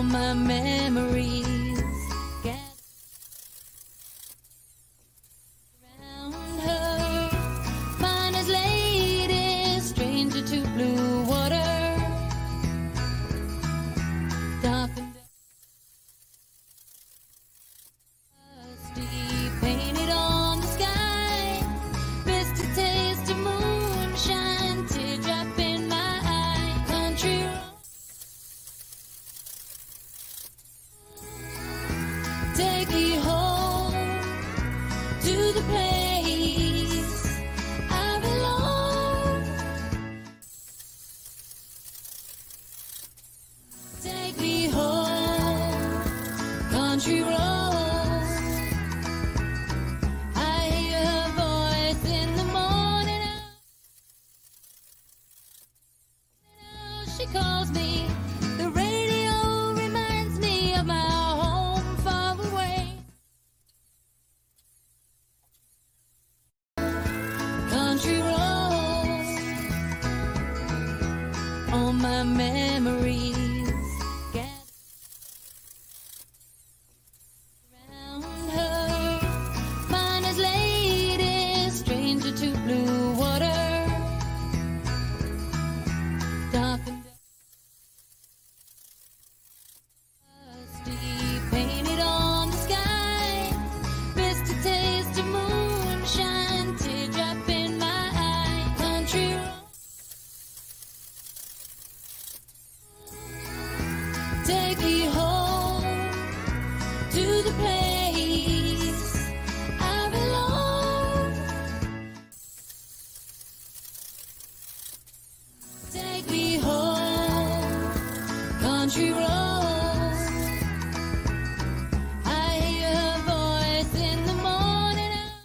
my memories gather around her. Fine as lady, stranger to blue water. Dark and dusty, painted on the sky. Best to taste of moonshine, teardrop in my eye. Country road. Take me home to the place I belong. Take me home, country road. I hear her voice in the morning hour. She calls me. The radio reminds me of my home far away. Country roads, all my memories gather around her. Fine as lady, stranger to blue water. Dark and dusty, painted on the sky. Best to taste of moonshine, teardrop in my eye. Country road. Take me home to the place I belong. Take me home, country roads. I hear her voice in the morning hour.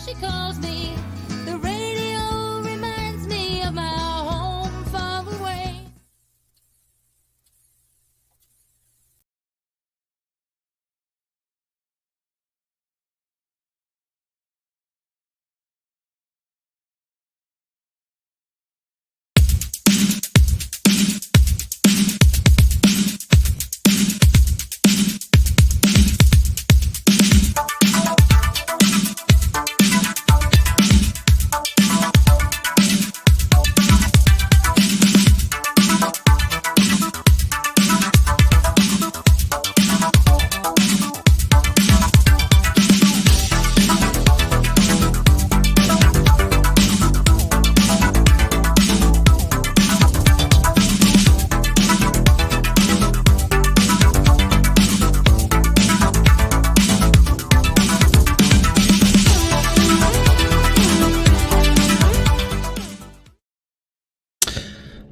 She calls me. The radio reminds me of my home far away.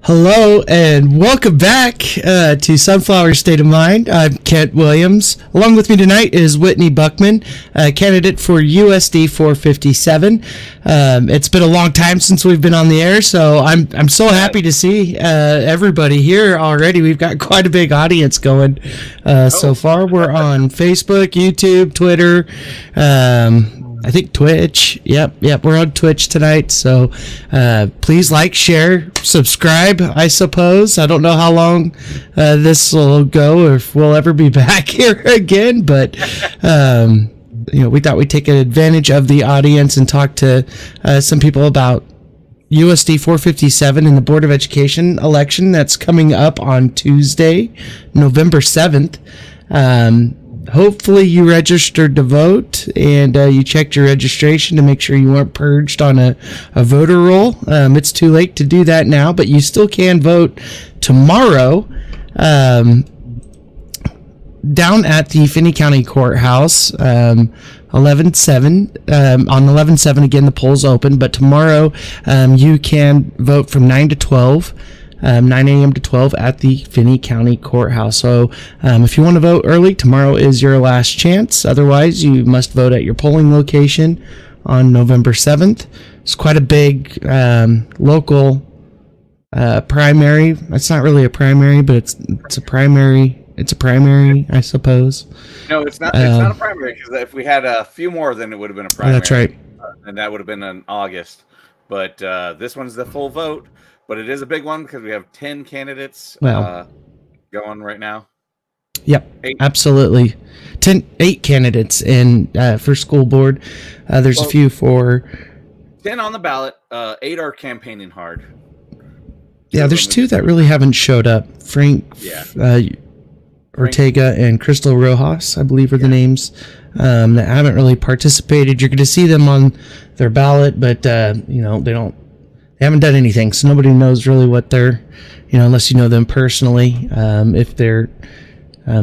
Hello and welcome back to Sunflower State of Mind. I'm Kent Williams. Along with me tonight is Whitney Buchman, candidate for USD 457. It's been a long time since we've been on the air, so I'm so happy to see everybody here already. We've got quite a big audience going so far. We're on Facebook, YouTube, Twitter, I think Twitch. Yep. We're on Twitch tonight. So please like, share, subscribe, I suppose. I don't know how long this will go or if we'll ever be back here again. But, we thought we'd take advantage of the audience and talk to some people about USD 457 in the Board of Education election that's coming up on Tuesday, November 7th. Hopefully you registered to vote and you checked your registration to make sure you weren't purged on a voter roll. It's too late to do that now, but you still can vote tomorrow down at the Finney County Courthouse, 11-7. On 11-7, again, the polls open, but tomorrow you can vote from 9 to 12. 9 a.m. to 12 at the Finney County Courthouse. So if you want to vote early, tomorrow is your last chance. Otherwise, you must vote at your polling location on November 7th. It's quite a big local primary. It's not really a primary, but it's a primary. It's a primary, I suppose. No, it's not. It's not a primary, because if we had a few more, then it would have been a primary. That's right. And that would have been in August. But this one's the full vote. but it is a big one because we have 10 candidates going right now. Yep, 8. Absolutely. 8 candidates in for school board. There's a few for 10 on the ballot. 8 are campaigning hard. Yeah, there's 2 that really haven't showed up. Frank Ortega and Crystal Rojas, I believe, are the names that haven't really participated. You're going to see them on their ballot, but they haven't done anything, so nobody knows really what they're, unless you know them personally, if they're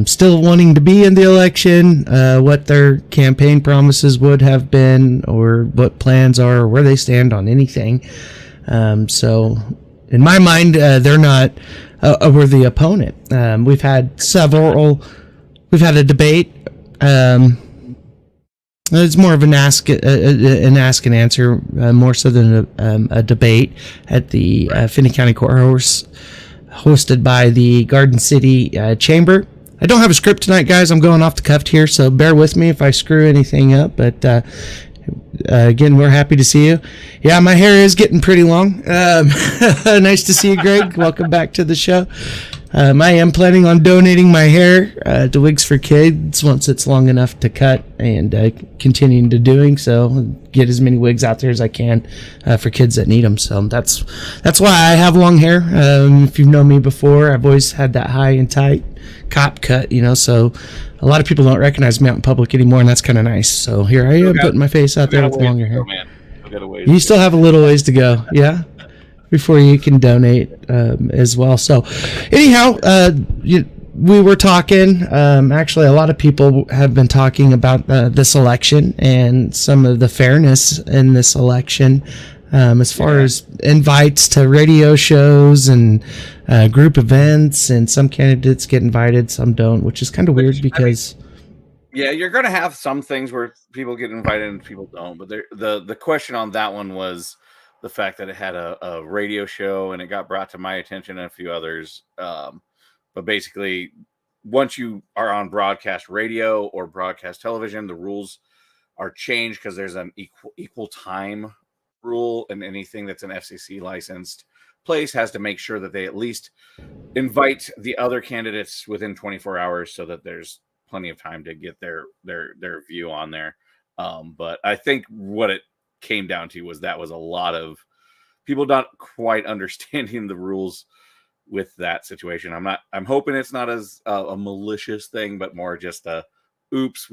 still wanting to be in the election, what their campaign promises would have been, or what plans are, or where they stand on anything. So in my mind, they're not a worthy opponent. We've had a debate. It's more of an ask and answer, more so than a debate at the Finney County Courthouse, hosted by the Garden City Chamber. I don't have a script tonight, guys. I'm going off the cuff here, so bear with me if I screw anything up. But again, we're happy to see you. Yeah, my hair is getting pretty long. Nice to see you, Greg. Welcome back to the show. I am planning on donating my hair to Wigs for Kids once it's long enough to cut, and continuing to doing so, get as many wigs out there as I can for kids that need them. So that's why I have long hair. If you've known me before, I've always had that high and tight cop cut, so a lot of people don't recognize me out in public anymore, and that's kind of nice. So here I am putting my face out there with longer hair. You still have a little ways to go, yeah, before you can donate as well. So anyhow, we were talking, actually a lot of people have been talking about this election and some of the fairness in this election, as far as invites to radio shows and group events, and some candidates get invited, some don't, which is kind of weird because... you're going to have some things where people get invited and people don't, but the question on that one was the fact that it had a radio show, and it got brought to my attention and a few others. But basically, once you are on broadcast radio or broadcast television, the rules are changed because there's an equal time rule, and anything that's an FCC licensed place has to make sure that they at least invite the other candidates within 24 hours so that there's plenty of time to get their view on there. But I think what it came down to was a lot of people not quite understanding the rules with that situation. I'm hoping it's not as a malicious thing, but more just a oops,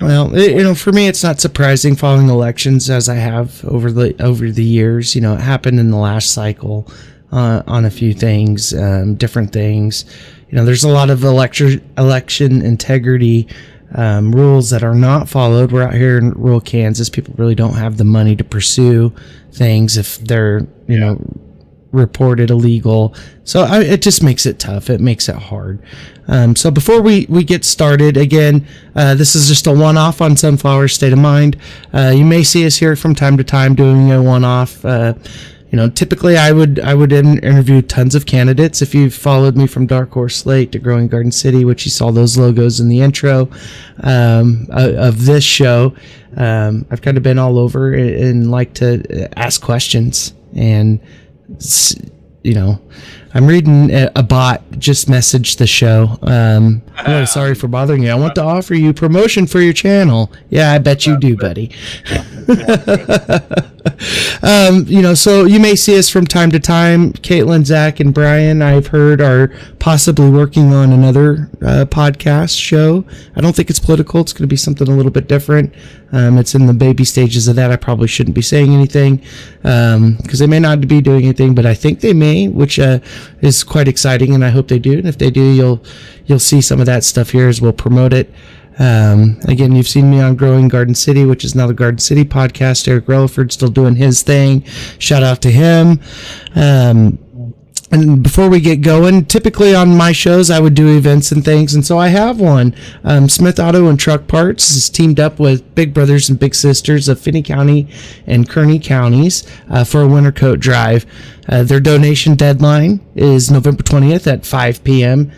well, for me, it's not surprising following elections as I have over the years. It happened in the last cycle on a few things, different things. There's a lot of election integrity rules that are not followed. We're out here in rural Kansas. People really don't have the money to pursue things if they're, reported illegal. So it just makes it tough. It makes it hard. So before we get started, again, this is just a one-off on Sunflower State of Mind. You may see us here from time to time doing a one-off. Typically I would interview tons of candidates. If you've followed me from Dark Horse Slate to Growing Garden City, which you saw those logos in the intro of this show, I've kind of been all over and like to ask questions. And I'm reading a bot just messaged the show. I'm really sorry for bothering you. I want to offer you promotion for your channel. Yeah, I bet you do, buddy. So you may see us from time to time. Caitlin, Zach, and Brian, I've heard, are possibly working on another podcast show. I don't think it's political. It's going to be something a little bit different. It's in the baby stages of that. I probably shouldn't be saying anything because they may not be doing anything, but I think they may, which is quite exciting, and I hope they do. And if they do, you'll see some of that stuff here as we'll promote it. Again, you've seen me on Growing Garden City, which is now the Garden City podcast. Eric Relaford still doing his thing. Shout out to him. And before we get going, typically on my shows, I would do events and things. And so I have one. Smith Auto and Truck Parts is teamed up with Big Brothers and Big Sisters of Finney County and Kearney counties for a winter coat drive. Their donation deadline is November 20th at 5 p.m.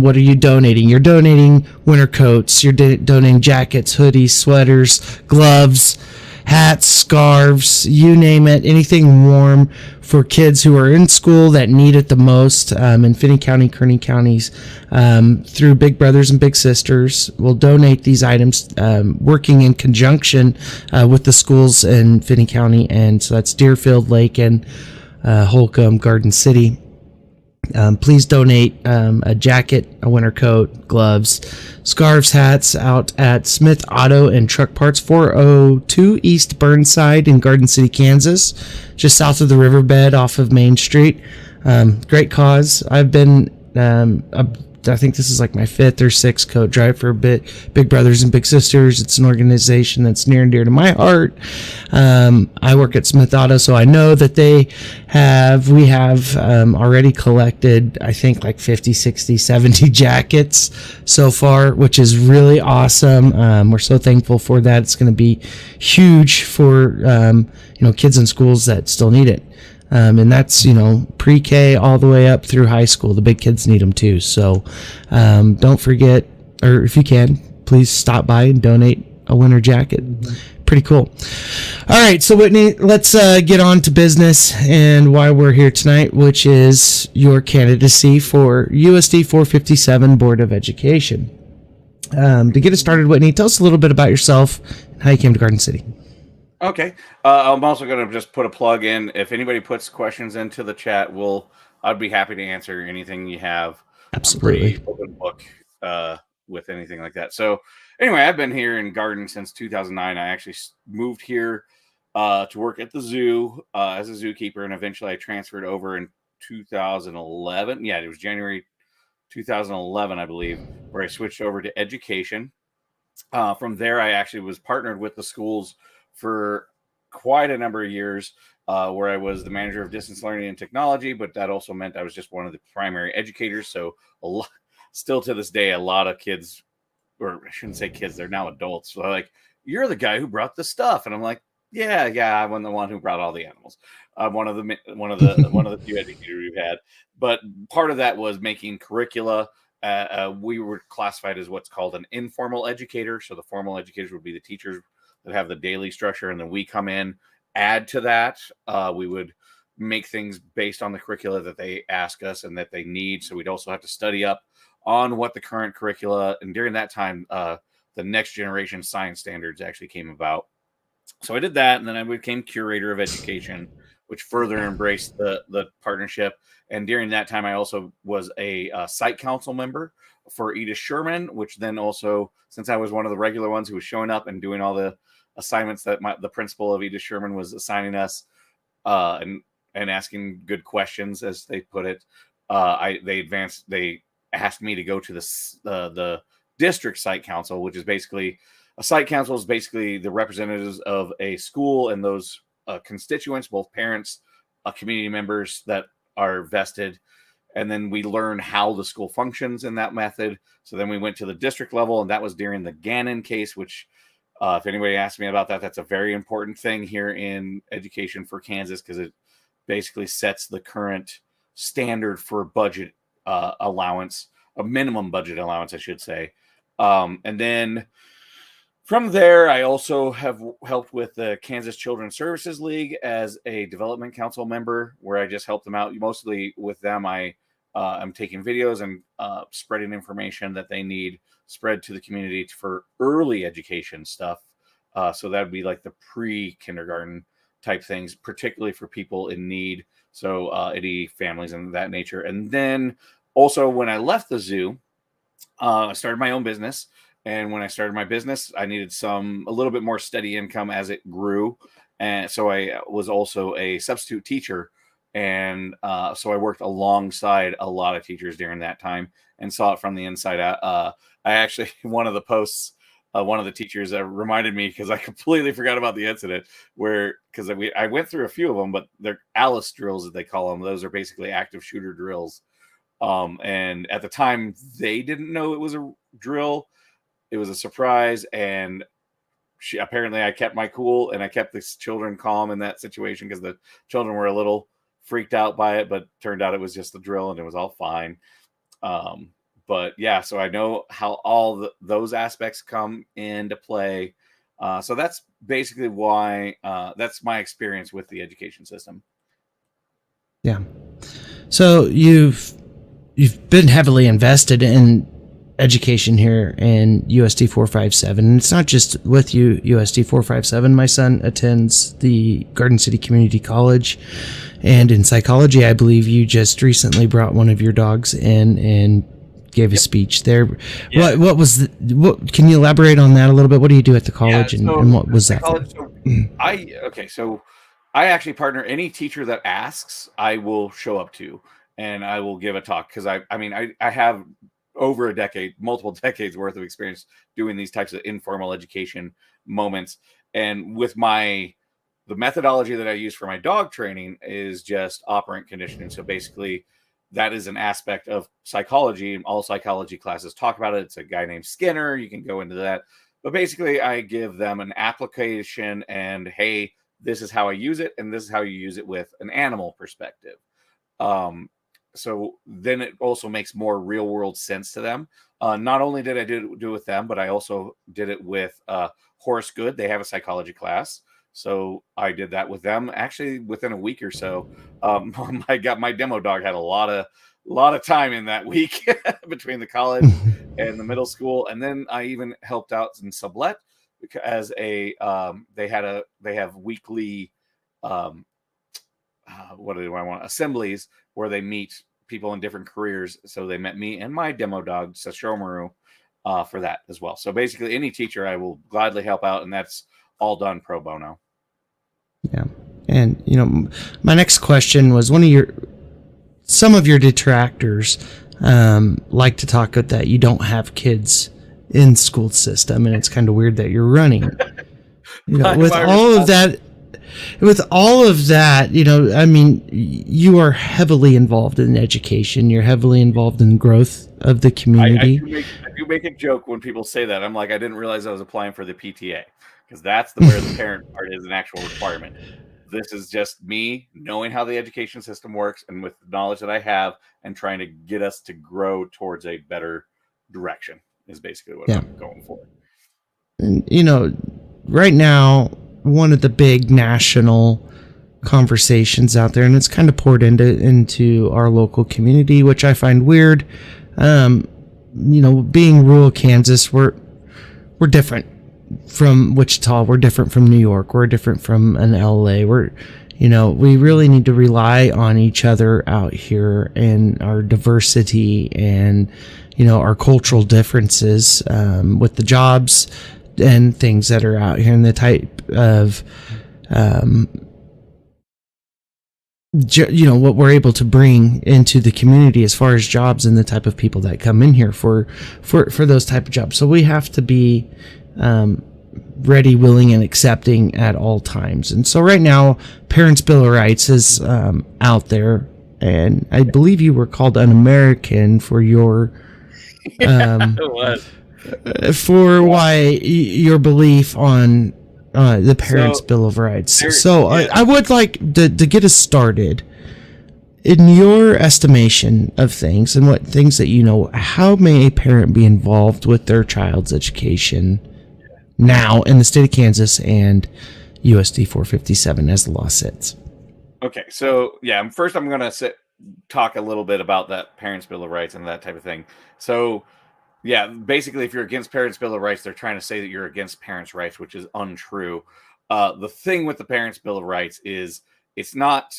What are you donating? You're donating winter coats. You're donating jackets, hoodies, sweaters, gloves, hats, scarves, you name it, anything warm for kids who are in school that need it the most. In Finney County, Kearney counties, through Big Brothers and Big Sisters, will donate these items, working in conjunction with the schools in Finney County. And so that's Deerfield, Lake, and Holcomb, Garden City. Please donate a jacket, a winter coat, gloves, scarves, hats out at Smith Auto and Truck Parts, 402 East Burnside in Garden City, Kansas, just south of the riverbed off of Main Street. Great cause. I've been, I think this is like my 5th or 6th coat drive for a bit. Big Brothers and Big Sisters. It's an organization that's near and dear to my heart. I work at Smith Auto, so I know that we have already collected, I think, like 50, 60, 70 jackets so far, which is really awesome. We're so thankful for that. It's going to be huge for, kids in schools that still need it. And that's, pre-K all the way up through high school. The big kids need them too. So don't forget, or if you can, please stop by and donate a winter jacket. Pretty cool. All right, so Whitney, let's get on to business and why we're here tonight, which is your candidacy for USD 457 Board of Education. To get us started, Whitney, tell us a little bit about yourself and how you came to Garden City. Okay. I'm also going to just put a plug in. If anybody puts questions into the chat, I'd be happy to answer anything you have. Absolutely. I'm pretty open book with anything like that. So anyway, I've been here in Garden since 2009. I actually moved here to work at the zoo as a zookeeper, and eventually I transferred over in 2011. Yeah, it was January 2011, I believe, where I switched over to education. From there, I actually was partnered with the schools for quite a number of years, where I was the manager of distance learning and technology, but that also meant I was just one of the primary educators. So still to this day, a lot of kids, or I shouldn't say kids, they're now adults. So they're like, you're the guy who brought the stuff. And I'm like, yeah, I wasn't the one who brought all the animals. I'm one of the few educators we've had. But part of that was making curricula. We were classified as what's called an informal educator. So the formal educators would be the teachers that have the daily structure, and then we come in, add to that. We would make things based on the curricula that they ask us and that they need. So we'd also have to study up on what the current curricula, and during that time, the next generation science standards actually came about. So I did that, and then I became curator of education, which further embraced the partnership. And during that time, I also was a site council member for Edith Sherman, which then also, since I was one of the regular ones who was showing up and doing all the assignments that the principal of Edith Sherman was assigning us, and asking good questions, as they put it, they asked me to go to the district site council, which is basically a site council is basically the representatives of a school and those constituents, both parents, community members that are vested. And then we learn how the school functions in that method. So then we went to the district level, and that was during the Gannon case, which if anybody asks me about that, that's a very important thing here in education for Kansas, because it basically sets the current standard for budget allowance, a minimum budget allowance, I should say. And then from there, I also have helped with the Kansas Children's Services League as a development council member, where I just help them out. Mostly with them, I'm taking videos and spreading information that they need spread to the community for early education stuff. So that would be like the pre-kindergarten type things, particularly for people in need. So any families and that nature. And then also when I left the zoo, I started my own business. And when I started my business, I needed a little bit more steady income as it grew. And so I was also a substitute teacher. And so I worked alongside a lot of teachers during that time and saw it from the inside out. I actually, one of the posts, one of the teachers reminded me, because I completely forgot about the incident, because I went through a few of them, but they're Alice drills, as they call them. Those are basically active shooter drills. And at the time, they didn't know it was a drill. It was a surprise, and apparently I kept my cool, and I kept the children calm in that situation, because the children were a little freaked out by it, but turned out it was just a drill and it was all fine. But yeah, so I know how all those aspects come into play. So that's basically why that's my experience with the education system. Yeah. So you've been heavily invested in education here in USD 457. And it's not just with you, USD 457. My son attends the Garden City Community College, and in psychology, I believe you just recently brought one of your dogs in and gave a speech there. Yeah. What was what? Can you elaborate on that a little bit? What do you do at the college, and what was that for? So I actually partner any teacher that asks, I will show up to, and I will give a talk, because I have over a decade, multiple decades worth of experience doing these types of informal education moments. And with the methodology that I use for my dog training is just operant conditioning. So basically, that is an aspect of psychology, and all psychology classes talk about it. It's a guy named Skinner. You can go into that. But basically, I give them an application and, hey, this is how I use it, and this is how you use it with an animal perspective. So then it also makes more real world sense to them. Not only did I do it with them, but I also did it with Horace Good. They have a psychology class. So I did that with them actually within a week or so. My demo dog had a lot of time in that week between the college and the middle school. And then I even helped out in Sublet as they have weekly, assemblies where they meet people in different careers. So they met me and my demo dog, Sashomaru, for that as well. So basically any teacher I will gladly help out, and that's all done pro bono. Yeah. And, my next question was some of your detractors like to talk about that you don't have kids in school system, and it's kind of weird that you're running. With all of that, you are heavily involved in education. You're heavily involved in growth of the community. I do make a joke when people say that. I'm like, I didn't realize I was applying for the PTA, because that's where the parent part is an actual requirement. This is just me knowing how the education system works, and with the knowledge that I have, and trying to get us to grow towards a better direction is basically what I'm going for. And, right now, one of the big national conversations out there, and it's kind of poured into our local community, which I find weird. Being rural Kansas, we're different from Wichita. We're different from New York. We're different from an LA. We really need to rely on each other out here, and our diversity and, our cultural differences with the jobs and things that are out here, and the type of what we're able to bring into the community as far as jobs, and the type of people that come in here for those type of jobs. So we have to be ready, willing, and accepting at all times. And so right now, Parents' Bill of Rights is out there, and I believe you were called un-American for your It was. For why your belief on the Parents' Bill of Rights. I would like to get us started. In your estimation of things, and what things that how may a parent be involved with their child's education now in the state of Kansas and USD 457 as the law sits? Okay, so first I'm going to talk a little bit about that Parents' Bill of Rights and that type of thing. So basically, if you're against Parents' Bill of Rights, they're trying to say that you're against parents' rights, which is untrue. The thing with the Parents' Bill of Rights is it's not.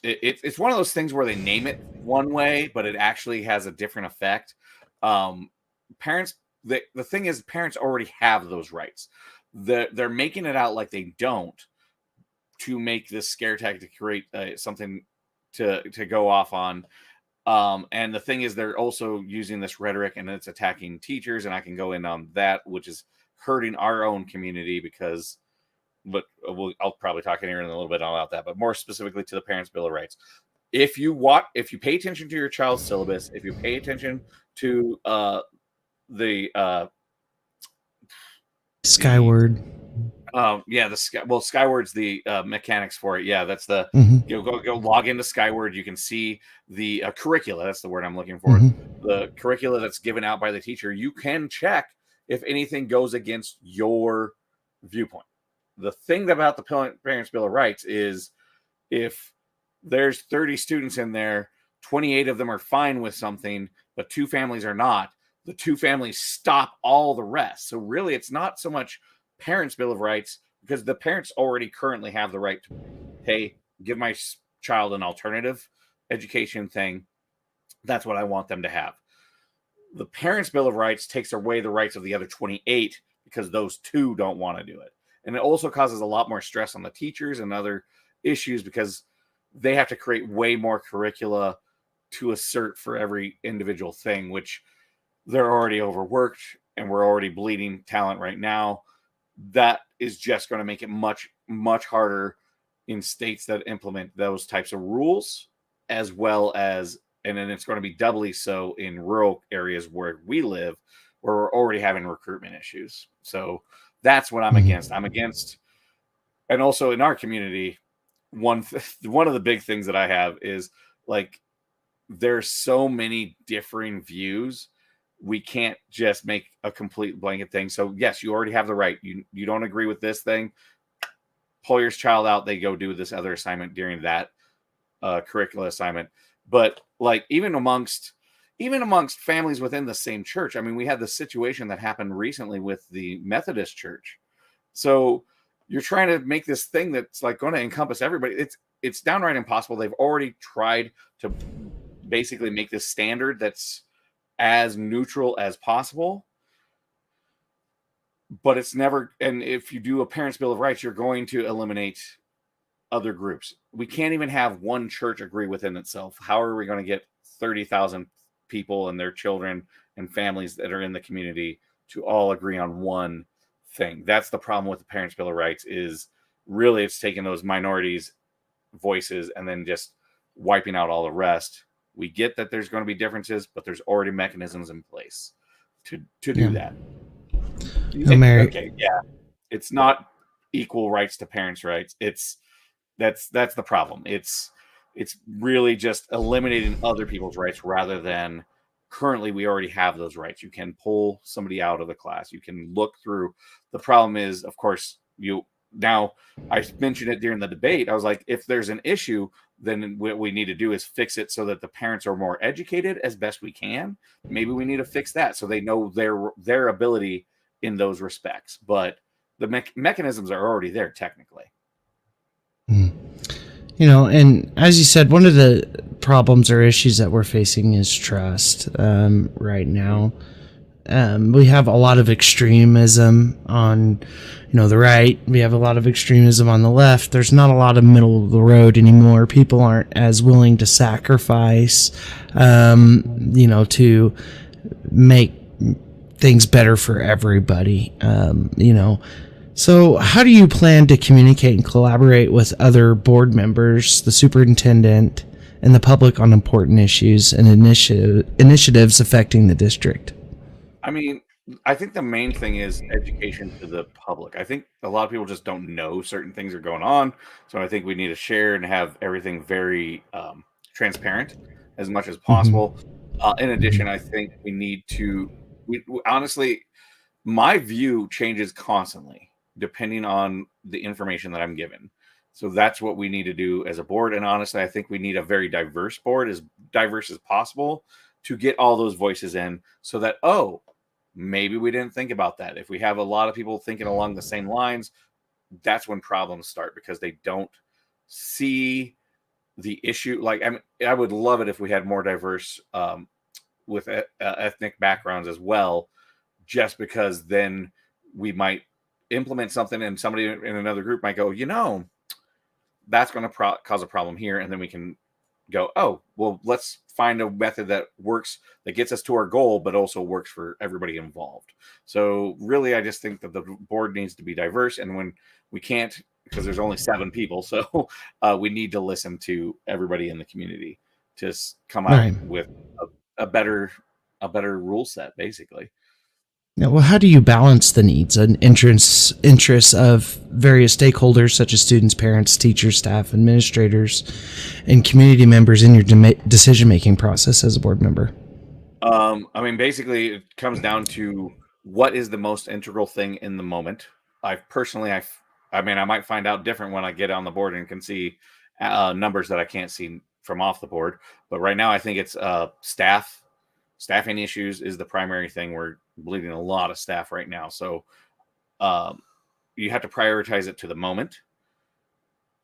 It's one of those things where they name it one way, but it actually has a different effect. Parents. The thing is, parents already have those rights. They're making it out like they don't, to make this scare tactic to create something to go off on. And the thing is, they're also using this rhetoric, and it's attacking teachers, and I can go in on that, which is hurting our own community, because I'll probably talk in here in a little bit about that, but more specifically to the Parents' Bill of Rights. If you pay attention to your child's syllabus, if you pay attention to Skyward. Skyward's the mechanics for it. Yeah, that's the go log into Skyward. You can see the curricula. That's the word I'm looking for. The curricula that's given out by the teacher. You can check if anything goes against your viewpoint. The thing about the Parents' Bill of Rights is if there's 30 students in there, 28 of them are fine with something, but 2 families are not, the 2 families stop all the rest. So really, it's not so much Parents' Bill of Rights, because the parents already currently have the right to, hey, give my child an alternative education thing. That's what I want them to have. The Parents' Bill of Rights takes away the rights of the other 28 because those 2 don't want to do it. And it also causes a lot more stress on the teachers and other issues because they have to create way more curricula to assert for every individual thing, which they're already overworked and we're already bleeding talent right now. That is just going to make it much, much harder in states that implement those types of rules, as well as, and then it's going to be doubly so in rural areas where we live, where we're already having recruitment issues. So that's what I'm against. I'm against, and also in our community, one of the big things that I have is like, there's so many differing views. We can't just make a complete blanket thing. So yes, you already have the right. You don't agree with this thing, pull your child out. They go do this other assignment during that curricula assignment. But like even amongst families within the same church, I mean, we had the situation that happened recently with the Methodist Church. So you're trying to make this thing that's like going to encompass everybody. It's downright impossible. They've already tried to basically make this standard that's as neutral as possible, but it's never. And if you do a Parents' Bill of Rights, you're going to eliminate other groups. We can't even have one church agree within itself. How are we going to get 30,000 people and their children and families that are in the community to all agree on one thing? That's the problem with the Parents' Bill of Rights, is really it's taking those minorities' voices and then just wiping out all the rest. We get that there's going to be differences, but there's already mechanisms in place to do that. Okay, yeah. It's not equal rights to parents' rights. That's the problem. It's really just eliminating other people's rights rather than currently we already have those rights. You can pull somebody out of the class. You can look through. The problem is, of course, now I mentioned it during the debate. I was like, if there's an issue, then what we need to do is fix it so that the parents are more educated as best we can. Maybe we need to fix that so they know their ability in those respects. But the mechanisms are already there technically. And as you said, one of the problems or issues that we're facing is trust right now. We have a lot of extremism on, the right. We have a lot of extremism on the left. There's not a lot of middle of the road anymore. People aren't as willing to sacrifice, to make things better for everybody, So how do you plan to communicate and collaborate with other board members, the superintendent, and the public on important issues and initiatives affecting the district? I mean, I think the main thing is education to the public. I think a lot of people just don't know certain things are going on. So I think we need to share and have everything very transparent as much as possible. In addition, I think we need to, honestly, my view changes constantly depending on the information that I'm given. So that's what we need to do as a board. And honestly, I think we need a very diverse board, as diverse as possible, to get all those voices in so that, maybe we didn't think about that. If we have a lot of people thinking along the same lines, that's when problems start, because they don't see the issue. Like, I would love it if we had more diverse with ethnic backgrounds as well, just because then we might implement something and somebody in another group might go, that's going to cause a problem here. And then we can go, let's find a method that works, that gets us to our goal, but also works for everybody involved. So really, I just think that the board needs to be diverse. And when we can't, because there's only 7 people, so we need to listen to everybody in the community to come out with a better rule set, basically. Now, well, how do you balance the needs and interests of various stakeholders, such as students, parents, teachers, staff, administrators, and community members in your decision-making process as a board member? Basically, it comes down to what is the most integral thing in the moment. I mean, I might find out different when I get on the board and can see numbers that I can't see from off the board. But right now, I think it's staffing issues is the primary thing. We're bleeding a lot of staff right now. So you have to prioritize it to the moment.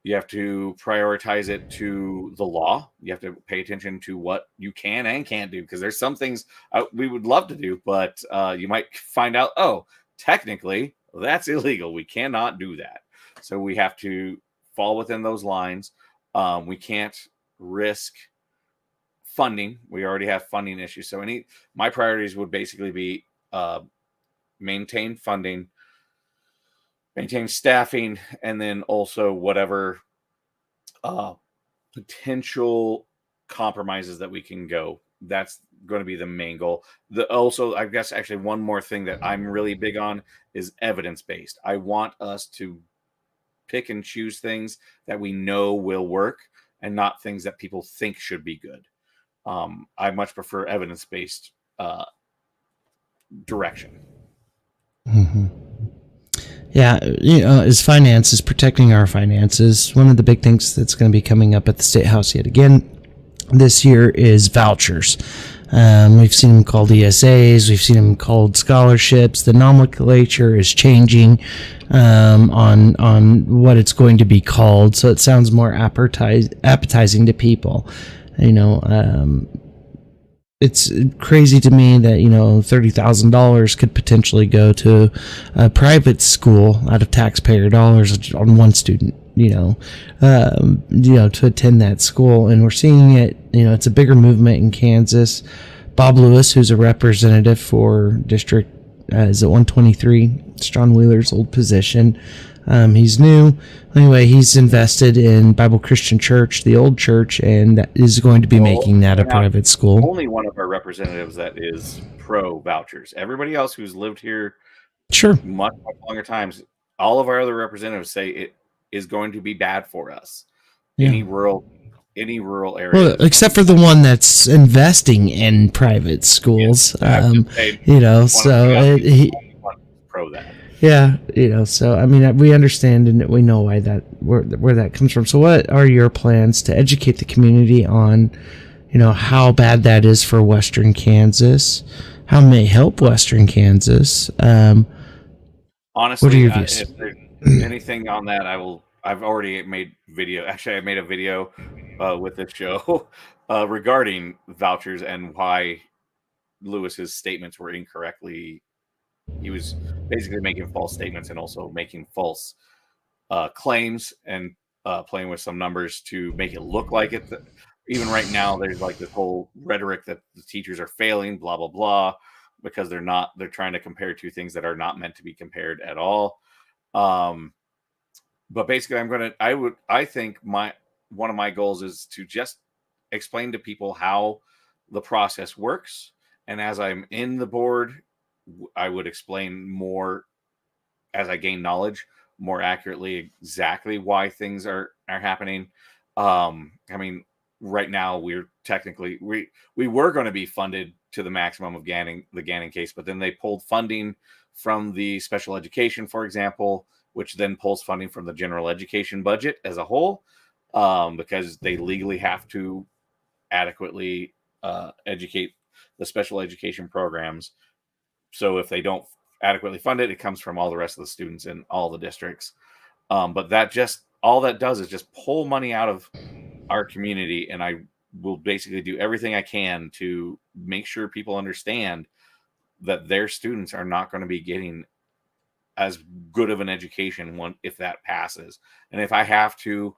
You have to prioritize it to the law. You have to pay attention to what you can and can't do, because there's some things we would love to do, but you might find out, oh, technically that's illegal. We cannot do that. So we have to fall within those lines. We can't risk funding. We already have funding issues. So my priorities would basically be maintain funding, maintain staffing, and then also whatever potential compromises that we can go. That's going to be the main goal. Also, I guess actually one more thing that I'm really big on is evidence-based. I want us to pick and choose things that we know will work and not things that people think should be good. I much prefer evidence-based direction. Mm-hmm. Yeah, as finances, protecting our finances. One of the big things that's going to be coming up at the State House yet again this year is vouchers. We've seen them called ESAs. We've seen them called scholarships. The nomenclature is changing on what it's going to be called, so it sounds more appetizing to people. It's crazy to me that $30,000 could potentially go to a private school out of taxpayer dollars on one student, to attend that school. And we're seeing it. It's a bigger movement in Kansas. Bob Lewis, who's a representative for District is it 123, it's John Wheeler's old position. He's new. Anyway, he's invested in Bible Christian Church, the old church, and that is going to be making that a private school. Only one of our representatives that is pro vouchers. Everybody else who's lived here much longer times, all of our other representatives say it is going to be bad for us. Yeah. Any rural area. Well, except for the one that's investing in private schools. Pro that. Yeah, so I mean, we understand and we know why where that comes from. So what are your plans to educate the community on, how bad that is for Western Kansas, how it may help Western Kansas? Honestly, what are your views? If there's anything on that, I've already made video. Actually, I made a video with this show regarding vouchers and why Lewis's statements were incorrectly. He was basically making false statements and also making false claims and playing with some numbers to make it look like it. Even right now, there's like this whole rhetoric that the teachers are failing, blah, blah, blah, because they're trying to compare two things that are not meant to be compared at all. But basically, I think one of my goals is to just explain to people how the process works. And as I'm in the board, I would explain more as I gain knowledge more accurately exactly why things are happening. I mean, right now we were going to be funded to the maximum of the Gannon case, but then they pulled funding from the special education, for example, which then pulls funding from the general education budget as a whole, because they legally have to adequately educate the special education programs. So if they don't adequately fund it, it comes from all the rest of the students in all the districts. But all that does is just pull money out of our community. And I will basically do everything I can to make sure people understand that their students are not going to be getting as good of an education if that passes. And if I have to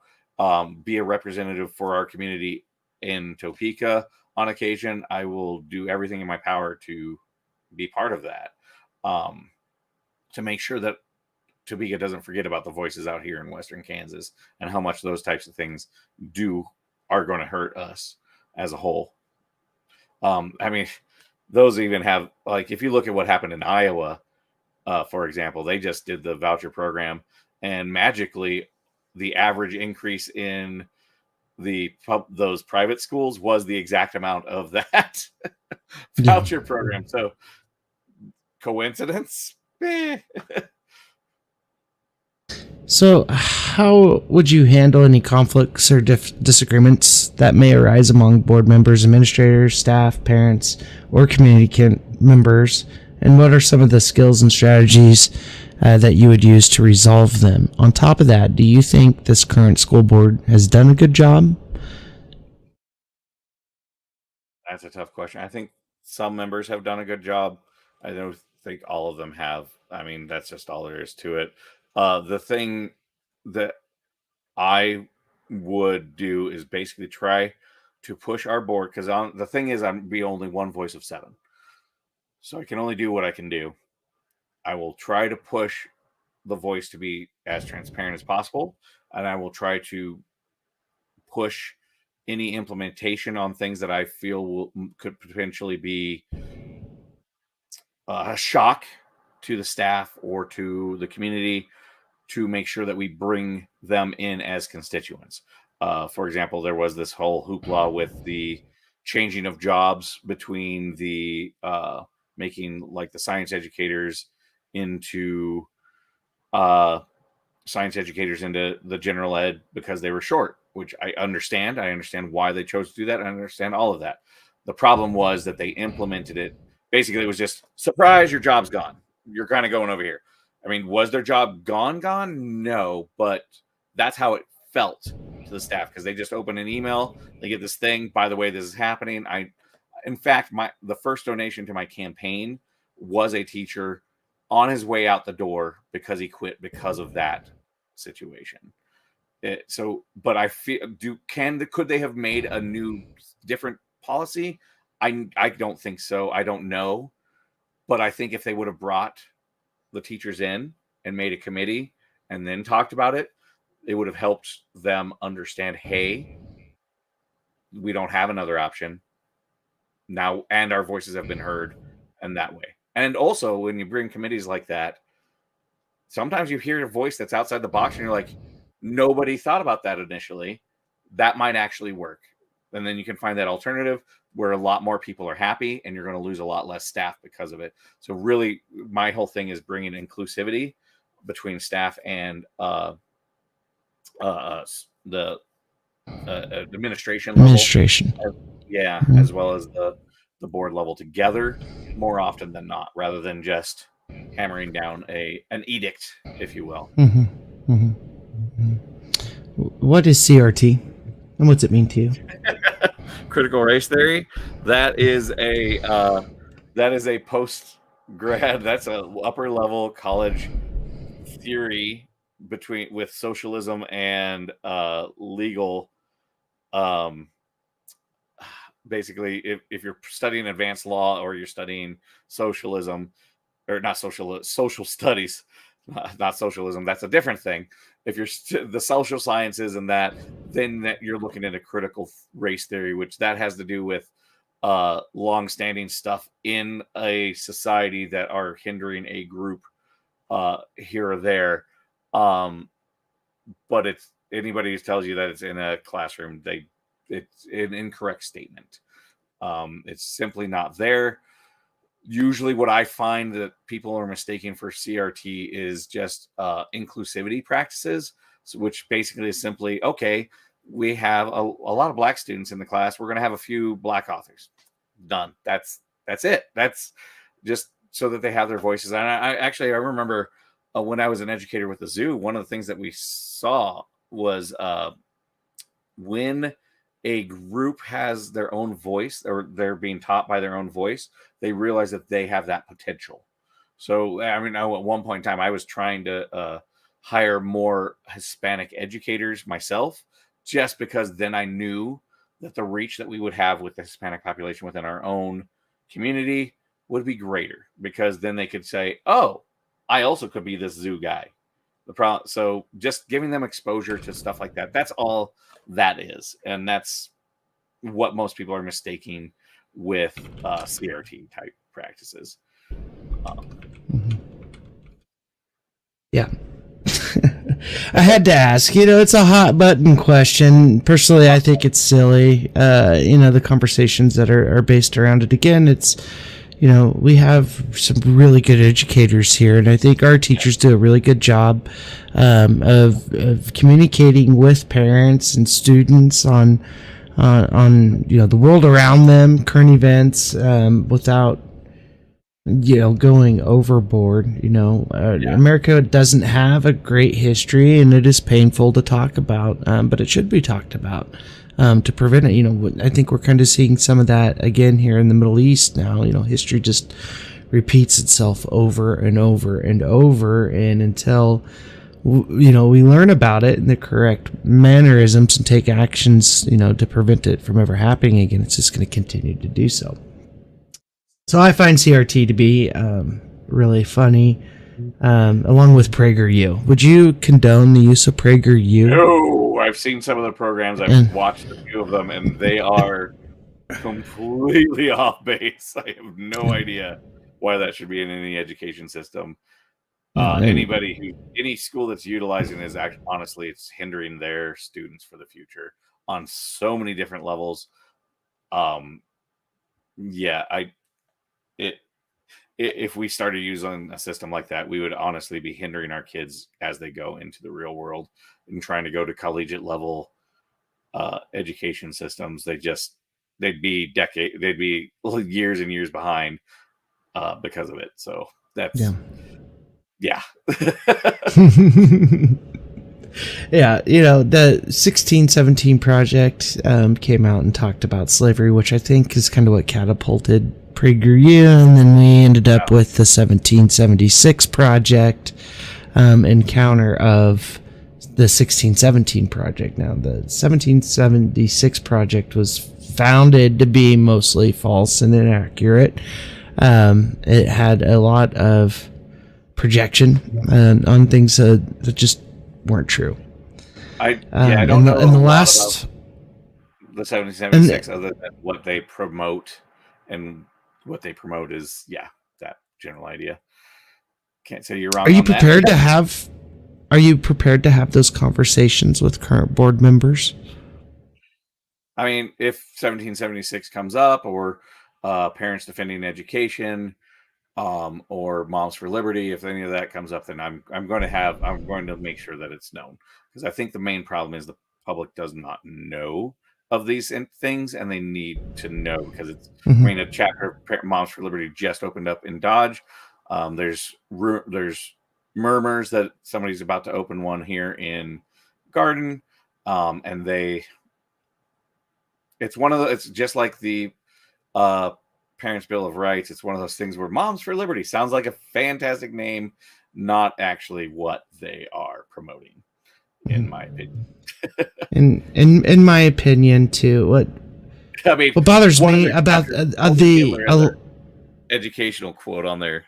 be a representative for our community in Topeka on occasion, I will do everything in my power to be part of that, to make sure that Topeka doesn't forget about the voices out here in Western Kansas and how much those types of things are going to hurt us as a whole. I mean, those even have, like, if you look at what happened in Iowa, for example, they just did the voucher program, and magically the average increase in those private schools was the exact amount of that voucher program. So Coincidence? So, how would you handle any conflicts or disagreements that may arise among board members, administrators, staff, parents, or community members? And what are some of the skills and strategies that you would use to resolve them? On top of that, do you think this current school board has done a good job? That's a tough question. I think some members have done a good job. I don't think all of them have. I mean, that's just all there is to it. The thing that I would do is basically try to push our board, because the thing is, I'm be only one voice of 7, so I can only do what I can do. I will try to push the voice to be as transparent as possible, and I will try to push any implementation on things that I feel could potentially be a shock to the staff or to the community, to make sure that we bring them in as constituents. For example, there was this whole hoopla with the changing of jobs between the making like the science educators into the general ed because they were short, which I understand. I understand why they chose to do that. I understand all of that. The problem was that they implemented it. Basically, it was just, surprise, your job's gone. You're kind of going over here. I mean, was their job gone? No, but that's how it felt to the staff, because they just open an email, they get this thing. By the way, this is happening. In fact, the first donation to my campaign was a teacher on his way out the door because he quit because of that situation. But I feel, could they have made a new, different policy? I don't think so. I don't know, but I think if they would have brought the teachers in and made a committee and then talked about it, it would have helped them understand, hey, we don't have another option now, and our voices have been heard, and that way. And also, when you bring committees like that, sometimes you hear a voice that's outside the box and you're like, nobody thought about that initially. That might actually work. And then you can find that alternative where a lot more people are happy, and you're going to lose a lot less staff because of it. So really, my whole thing is bringing inclusivity between staff and the administration level. As well as the board level together more often than not, rather than just hammering down an edict, if you will. What is CRT, and what's it mean to you? Critical race theory. That is a post grad. That's a upper level college theory with socialism and legal. Basically, if you're studying advanced law or you're studying socialism, or not social studies, not socialism, that's a different thing. If you're the social sciences and that, then you're looking at a critical race theory, which that has to do with long-standing stuff in a society that are hindering a group here or there. But it's anybody who tells you that it's in a classroom, it's an incorrect statement. It's simply not there. Usually what I find that people are mistaking for CRT is just inclusivity practices, which basically is simply, okay, we have a lot of Black students in the class. We're going to have a few Black authors. Done. That's it. That's just so that they have their voices. And I remember when I was an educator with the zoo, one of the things that we saw was when a group has their own voice, or they're being taught by their own voice, they realize that they have that potential. So, I mean, at one point in time, I was trying to hire more Hispanic educators myself, just because then I knew that the reach that we would have with the Hispanic population within our own community would be greater, because then they could say, oh, I also could be this zoo guy. So just giving them exposure to stuff like that, that's all that is. And that's what most people are mistaking with CRT type practices. Yeah. I had to ask, it's a hot button question. Personally, I think it's silly. The conversations that are based around it. Again, it's, we have some really good educators here, and I think our teachers do a really good job of communicating with parents and students on the world around them, current events, without going overboard. America doesn't have a great history, and it is painful to talk about, but it should be talked about to prevent it. I think we're kind of seeing some of that again here in the Middle East now. History just repeats itself over and over and over, and until we learn about it in the correct mannerisms and take actions to prevent it from ever happening again, it's just going to continue to do so. So I find CRT to be really funny, along with PragerU. Would you condone the use of PragerU? No, I've seen some of the programs. I've watched a few of them, and they are completely off base. I have no idea why that should be in any education system. Any school that's utilizing it is actually, honestly, it's hindering their students for the future on so many different levels. If we started using a system like that, we would honestly be hindering our kids as they go into the real world and trying to go to collegiate level education systems. They'd be years and years behind because of it. So that's yeah. Yeah, the 1617 Project came out and talked about slavery, which I think is kind of what catapulted PragerU, and then we ended up with the 1776 Project encounter of the 1617 Project. Now, the 1776 Project was founded to be mostly false and inaccurate. It had a lot of projection on things that just weren't true. I don't know. In the last, the 1776, other than what they promote, and what they promote is that general idea. Can't say you're wrong. Are you prepared to have those conversations with current board members? I mean, if 1776 comes up, or parents defending education, or Moms for Liberty, if any of that comes up, then I'm going to make sure that it's known, because I think the main problem is the public does not know of these things, and they need to know, because it's I mean, a chapter of Moms for Liberty just opened up in Dodge. There's murmurs that somebody's about to open one here in Garden, and it's just like the Parents' Bill of Rights. It's one of those things where Moms for Liberty sounds like a fantastic name, not actually what they are promoting, in my opinion. in my opinion too, what bothers me about the educational quote on their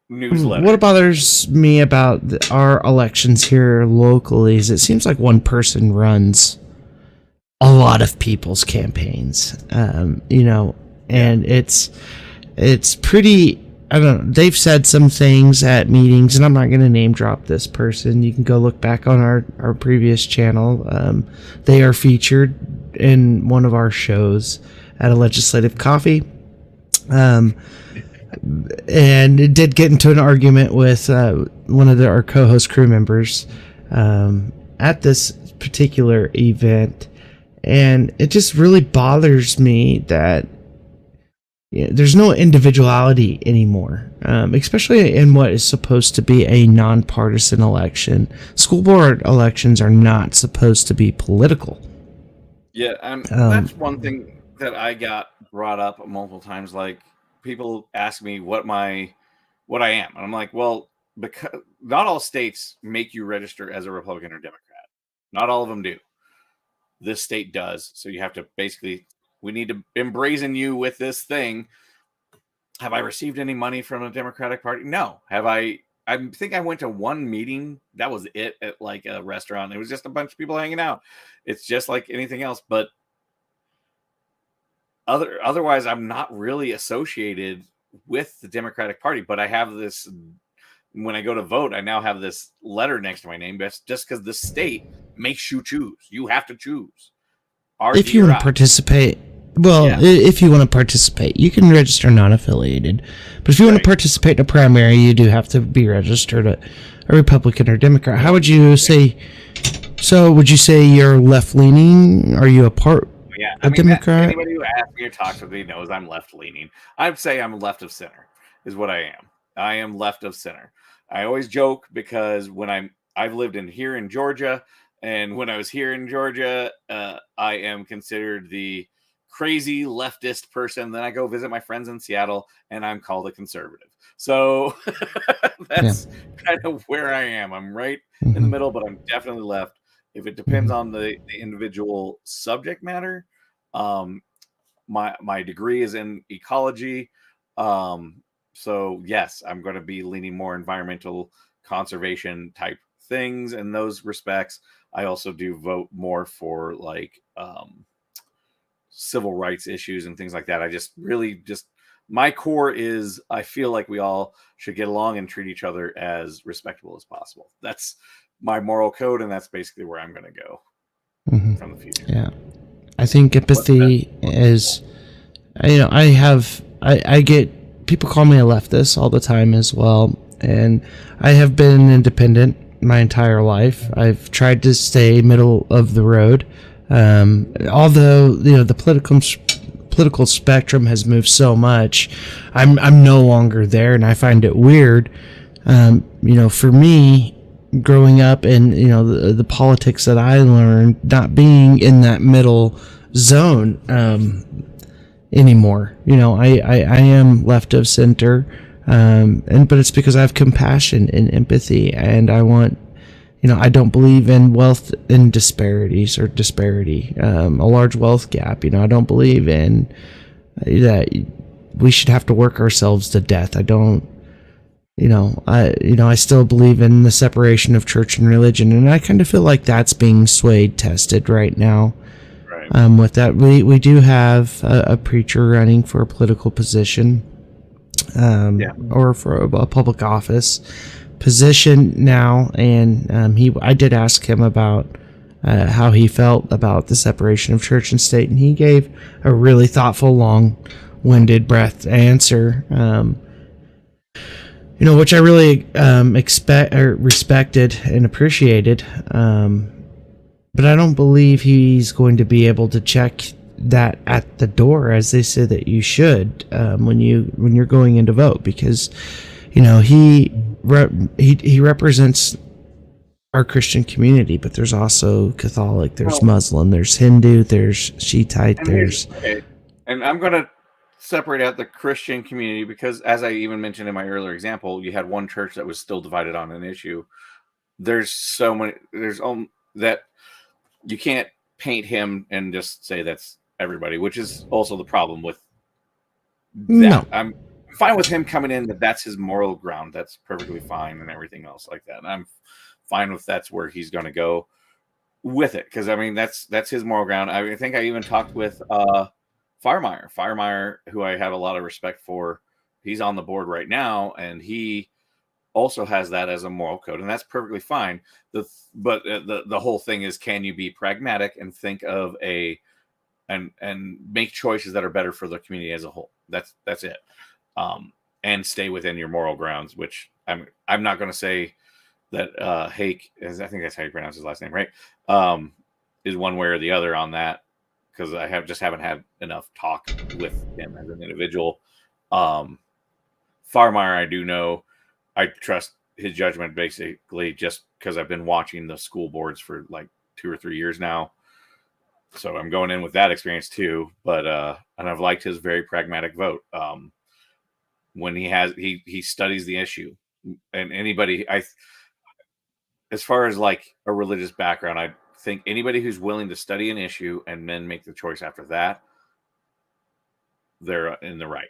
newsletter. What bothers me about our elections here locally is it seems like one person runs a lot of people's campaigns, and it's pretty. I don't know. They've said some things at meetings, and I'm not going to name drop this person. You can go look back on our previous channel. They are featured in one of our shows at a legislative coffee. And it did get into an argument with one of our co-host crew members at this particular event. And it just really bothers me that there's no individuality anymore, especially in what is supposed to be a nonpartisan election. School board elections are not supposed to be political. Yeah, that's one thing that I got brought up multiple times. Like, people ask me what I am, and I'm like, well, because not all states make you register as a Republican or Democrat. Not all of them do. This state does, so you have to basically. We need to embrazen you with this thing. Have I received any money from the Democratic Party? No. Have I? I think I went to one meeting. That was it, at like a restaurant. It was just a bunch of people hanging out. It's just like anything else. But otherwise, I'm not really associated with the Democratic Party. But I have this. When I go to vote, I now have this letter next to my name. That's just because the state makes you choose. You have to choose. If you want to participate Well, Yeah. if you want to participate, you can register non-affiliated. But if you want to participate in a primary, you do have to be registered a Republican or Democrat. How would you say? So, would you say you're left-leaning? Are you a Democrat? Anybody who asks me or talks with me knows I'm left-leaning. I'd say I'm left of center, is what I am. I am left of center. I always joke because I've lived here in Georgia, and when I was here in Georgia, I am considered the crazy leftist person. Then I go visit my friends in Seattle, and I'm called a conservative. So that's kind of where I am. I'm right in the middle, but I'm definitely left. If it depends on the individual subject matter, my degree is in ecology. So yes, I'm going to be leaning more environmental conservation type things in those respects. I also do vote more for like civil rights issues and things like that. I just really my core is I feel like we all should get along and treat each other as respectable as possible. That's my moral code, and that's basically where I'm going to go from the future. Yeah, I think empathy is. I get people call me a leftist all the time as well, and I have been independent my entire life. I've tried to stay middle of the road, although the political spectrum has moved so much. I'm no longer there, and I find it weird. For me, growing up and the politics that I learned, not being in that middle zone anymore. I am left of center, but it's because I have compassion and empathy, and I want. I don't believe in wealth and disparities or disparity, a large wealth gap. I don't believe in that we should have to work ourselves to death. I don't. I still believe in the separation of church and religion, and I kind of feel like that's being tested right now. Right. With that, we do have a preacher running for a political position, or for a public office position now, and I did ask him about how he felt about the separation of church and state, and he gave a really thoughtful, long-winded, breathed answer. Which I really respected and appreciated. But I don't believe he's going to be able to check that at the door, as they say that you should when you're going in to vote, because he represents our Christian community, but there's also Catholic, there's Muslim, there's Hindu, there's Shiite, and I'm going to separate out the Christian community because, as I even mentioned in my earlier example, you had one church that was still divided on an issue. There's so many. That you can't paint him and just say that's everybody, which is also the problem with that. No. I'm fine with him coming in, that's his moral ground. That's perfectly fine and everything else like that. And I'm fine with that's where he's going to go with it. Because, that's his moral ground. I think I even talked with Firemeyer, who I have a lot of respect for. He's on the board right now, and he also has that as a moral code, and that's perfectly fine. But the whole thing is, can you be pragmatic and think of and make choices that are better for the community as a whole? That's it. And stay within your moral grounds, which I'm not going to say that Hake, I think that's how you pronounce his last name, right? Is one way or the other on that, because I haven't had enough talk with him as an individual. Farmeyer, I do know. I trust his judgment basically just because I've been watching the school boards for like 2 or 3 years now. So I'm going in with that experience too. But and I've liked his very pragmatic vote. When he studies the issue, and anybody, as far as like a religious background, I think anybody who's willing to study an issue and then make the choice after that, they're in the right.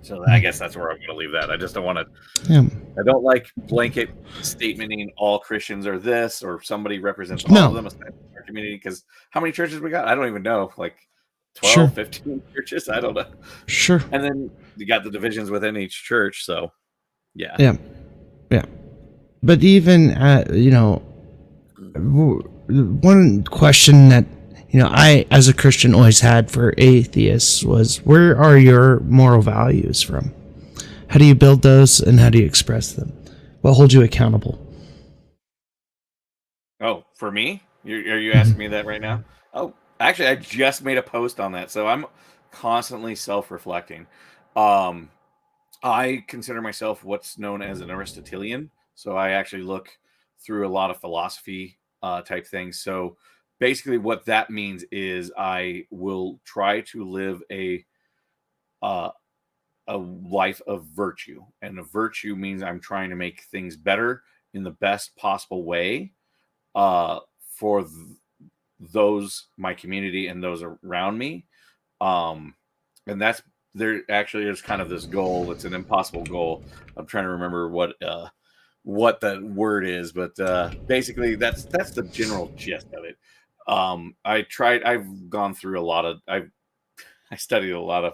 So I guess that's where I'm going to leave that. I just don't want to. Yeah. I don't like blanket statementing all Christians are this, or somebody represents all of them in our community. Because how many churches we got? I don't even know. Like 12, 15 churches? I don't know. Sure. And then you got the divisions within each church. So, yeah. Yeah. But even, one question that, I, as a Christian, always had for atheists was, where are your moral values from? How do you build those, and how do you express them? What holds you accountable? Oh, for me? Are you asking me that right now? Oh, actually, I just made a post on that, so I'm constantly self-reflecting. Um, I consider myself what's known as an Aristotelian, so I actually look through a lot of philosophy type things. So basically, what that means is I will try to live uh, a life of virtue, and a virtue means I'm trying to make things better in the best possible way uh, for those my community and those around me. Um, and that's there actually is kind of this goal. It's an impossible goal. I'm trying to remember what that word is, but basically that's the general gist of it. I've gone through a lot of I studied a lot of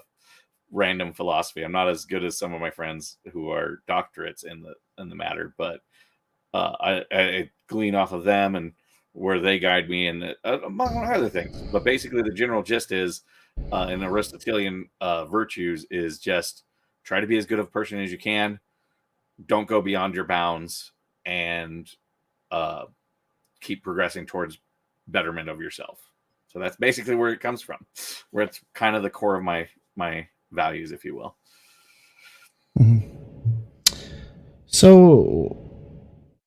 random philosophy. I'm not as good as some of my friends who are doctorates in the matter, but I glean off of them and where they guide me, and among other things. But basically, the general gist is in Aristotelian virtues is just try to be as good of a person as you can. Don't go beyond your bounds, and uh, keep progressing towards betterment of yourself. So that's basically where it comes from, where it's kind of the core of my values, if you will. Mm-hmm. So,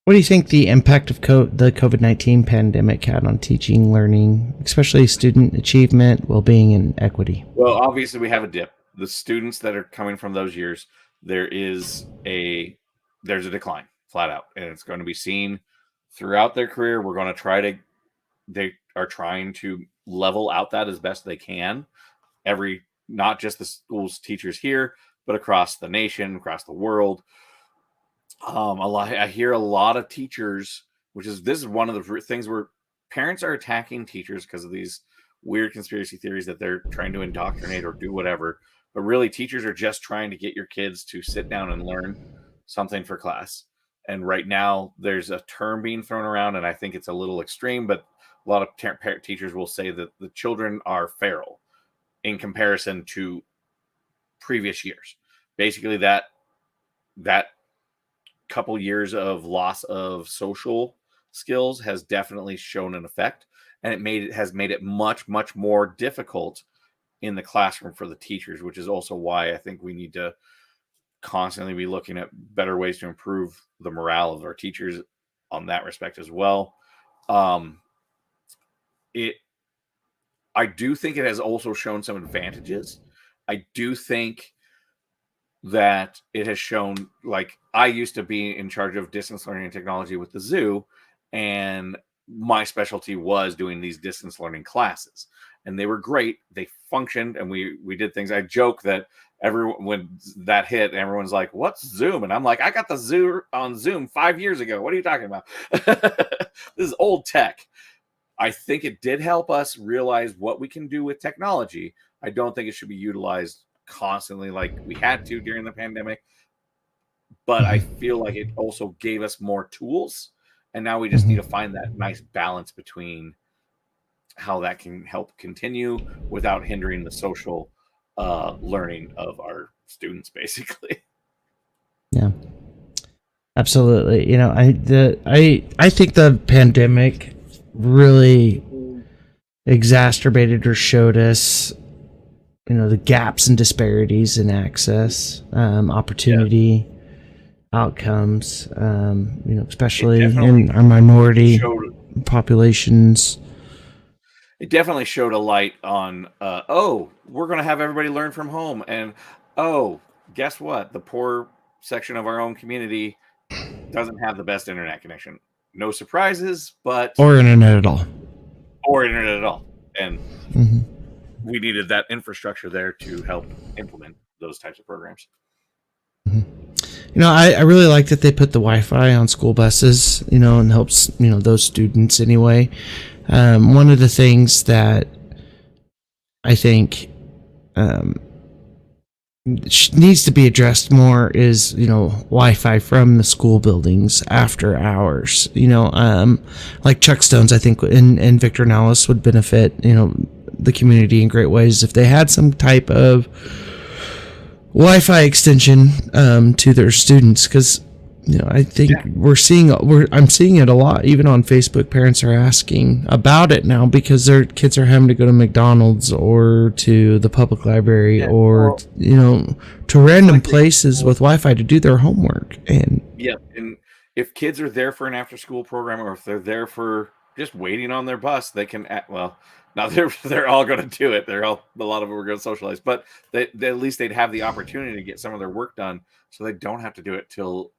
what do you think the impact of the COVID-19 pandemic had on teaching, learning, especially student achievement, well-being, and equity? Well, obviously, we have a dip. The students that are coming from those years, there's a decline, flat out, and it's going to be seen throughout their career. They are trying to level out that as best they can. Not just the schools teachers here, but across the nation, across the world. I hear a lot of teachers, this is one of the things where parents are attacking teachers because of these weird conspiracy theories that they're trying to indoctrinate or do whatever. But really, teachers are just trying to get your kids to sit down and learn something for class. And right now, there's a term being thrown around, and I think it's a little extreme, but a lot of teachers will say that the children are feral in comparison to previous years. Basically, that couple years of loss of social skills has definitely shown an effect, and has made it much more difficult in the classroom for the teachers, which is also why I think we need to constantly be looking at better ways to improve the morale of our teachers on that respect as well. I do think it has also shown some advantages. I do think that it has shown, like, I used to be in charge of distance learning and technology with the zoo, and my specialty was doing these distance learning classes, and they were great. They functioned, and we did things. I joke that everyone, when that hit, everyone's like, "What's Zoom?" And I'm like, "I got the zoo on Zoom 5 years ago. What are you talking about?" This is old tech. I think it did help us realize what we can do with technology. I don't think it should be utilized constantly like we had to during the pandemic, but I feel like it also gave us more tools, and now we just need to find that nice balance between how that can help continue without hindering the social learning of our students, basically. Yeah, absolutely. I think the pandemic really exacerbated or showed us the gaps and disparities in access, opportunity, outcomes, especially in our minority populations. It definitely showed a light on, we're going to have everybody learn from home. And, guess what? The poor section of our own community doesn't have the best internet connection. No surprises, but... Or internet at all. And we needed that infrastructure there to help implement those types of programs. I really like that they put the Wi-Fi on school buses, and helps, those students anyway. One of the things that I think needs to be addressed more is, Wi-Fi from the school buildings after hours. Like Chuck Stones, I think, and Victor Nallis would benefit, the community in great ways if they had some type of Wi-Fi extension to their students, because I think I'm seeing it a lot, even on Facebook. Parents are asking about it now because their kids are having to go to McDonald's or to the public library or to random places with Wi-Fi to do their homework. And and if kids are there for an after-school program, or if they're there for just waiting on their bus, they can now they're all going to do it. A lot of them are going to socialize, but at least they'd have the opportunity to get some of their work done, so they don't have to do it till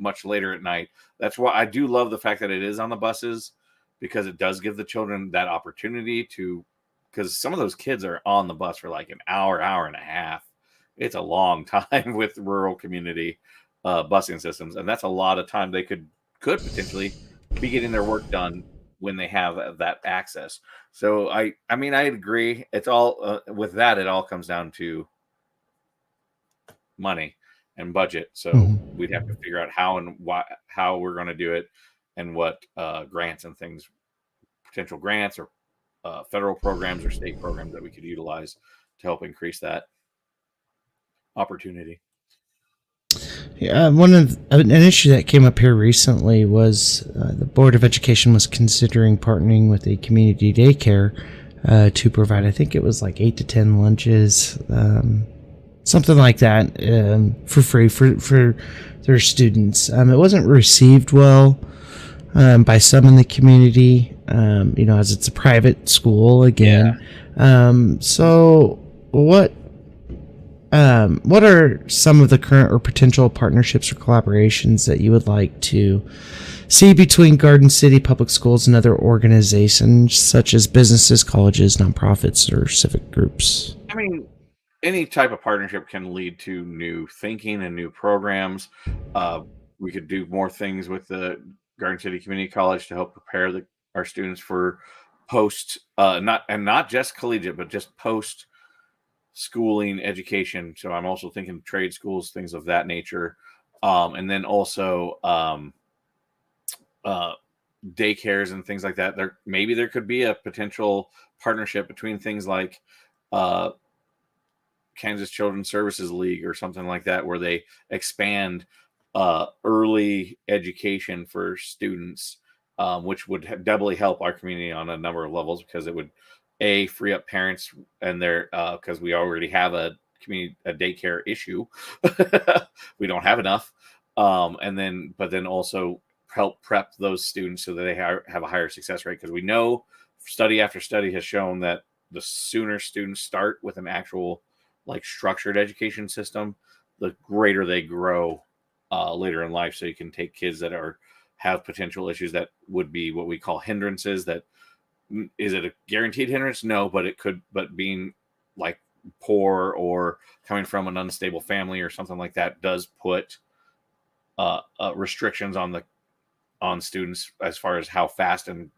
much later at night. That's why I do love the fact that it is on the buses, because it does give the children that opportunity to, because some of those kids are on the bus for like an hour and a half. It's a long time with rural community busing systems, and that's a lot of time they could potentially be getting their work done when they have that access. So I agree. It's all with that. It all comes down to money and budget. So we'd have to figure out how we're going to do it, and what grants and things, potential grants or federal programs or state programs that we could utilize to help increase that opportunity. Yeah, an issue that came up here recently was the Board of Education was considering partnering with a community daycare to provide, I think it was like 8 to 10 lunches, something like that, for free for their students. It wasn't received well by some in the community, as it's a private school again. Yeah. So what are some of the current or potential partnerships or collaborations that you would like to see between Garden City Public Schools and other organizations such as businesses, colleges, nonprofits, or civic groups? I mean, any type of partnership can lead to new thinking and new programs. We could do more things with the Garden City Community College to help prepare our students for post, not just collegiate, but just post schooling education. So I'm also thinking trade schools, things of that nature, and then also daycares and things like that. There could be a potential partnership between things like Kansas Children's Services League or something like that, where they expand early education for students, which would doubly help our community on a number of levels, because it would free up parents and their because we already have a daycare issue. We don't have enough, but then also help prep those students so that they have a higher success rate, because we know study after study has shown that the sooner students start with an actual structured education system, the greater they grow later in life. So you can take kids that have potential issues that would be what we call hindrances. That is it a guaranteed hindrance? No, but it could. But being poor or coming from an unstable family or something like that does put restrictions on students as far as how fast and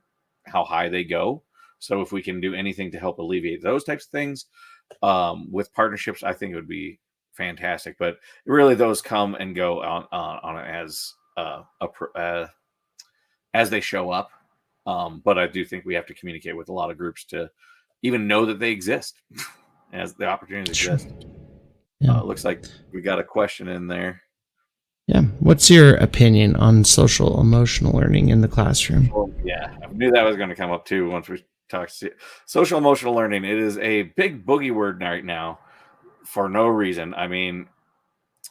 how high they go. So if we can do anything to help alleviate those types of things with partnerships, I think it would be fantastic. But really, those come and go on as they show up. But I do think we have to communicate with a lot of groups to even know that they exist as the opportunities exist. Yeah. Looks like we got a question in there. Yeah. What's your opinion on social emotional learning in the classroom? Well, yeah, I knew that was going to come up too once we talked. Social emotional learning. It is a big boogie word right now for no reason. I mean,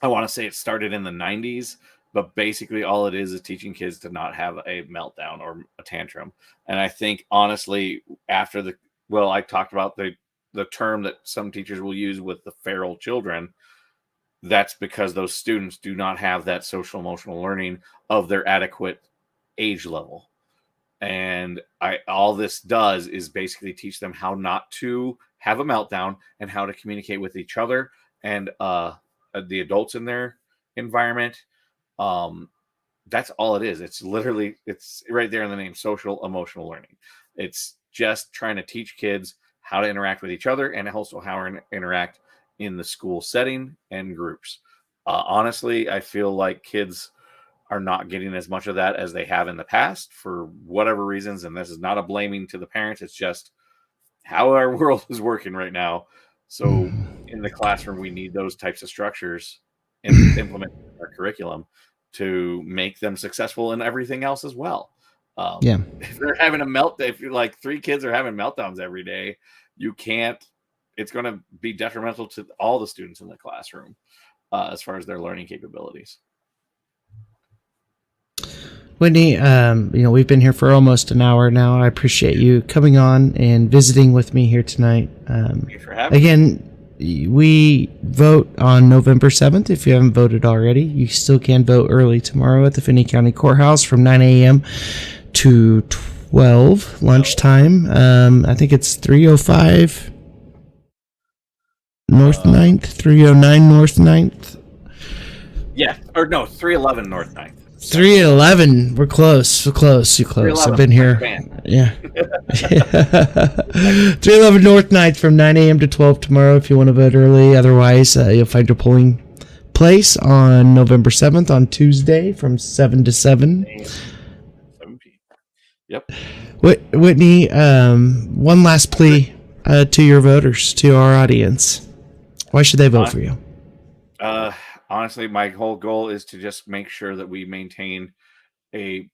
I want to say it started in the 90s, but basically all it is teaching kids to not have a meltdown or a tantrum. And I think honestly, after I talked about the term that some teachers will use with the feral children. That's because those students do not have that social emotional learning of their adequate age level. And all this does is basically teach them how not to have a meltdown and how to communicate with each other and the adults in their environment. That's all it is. It's right there in the name, social emotional learning. It's just trying to teach kids how to interact with each other and also how to interact in the school setting and groups. Honestly, I feel like kids are not getting as much of that as they have in the past for whatever reasons. And this is not a blaming to the parents. It's just how our world is working right now. So in the classroom, we need those types of structures implemented in our curriculum to make them successful in everything else as well. If they're having a meltdown, if you're like 3 kids are having meltdowns every day, you can't, it's going to be detrimental to all the students in the classroom as far as their learning capabilities. Whitney, we've been here for almost an hour now. I appreciate you coming on and visiting with me here tonight. Thanks for having me. Again, we vote on November 7th. If you haven't voted already, you still can vote early tomorrow at the Finney County Courthouse from 9 a.m. to 12 lunchtime. I think it's 305 North 9th, 309 North 9th. Yeah, or no, 311 North 9th. 311. We're close. You're close. I've been here. Yeah. 311 North 9th from 9 a.m. to 12 tomorrow if you want to vote early. Otherwise, you'll find your polling place on November 7th on Tuesday from 7 to 7. 7 p.m. Yep. Whitney, one last plea to your voters, to our audience. Why should they vote for you? Honestly, my whole goal is to just make sure that we maintain a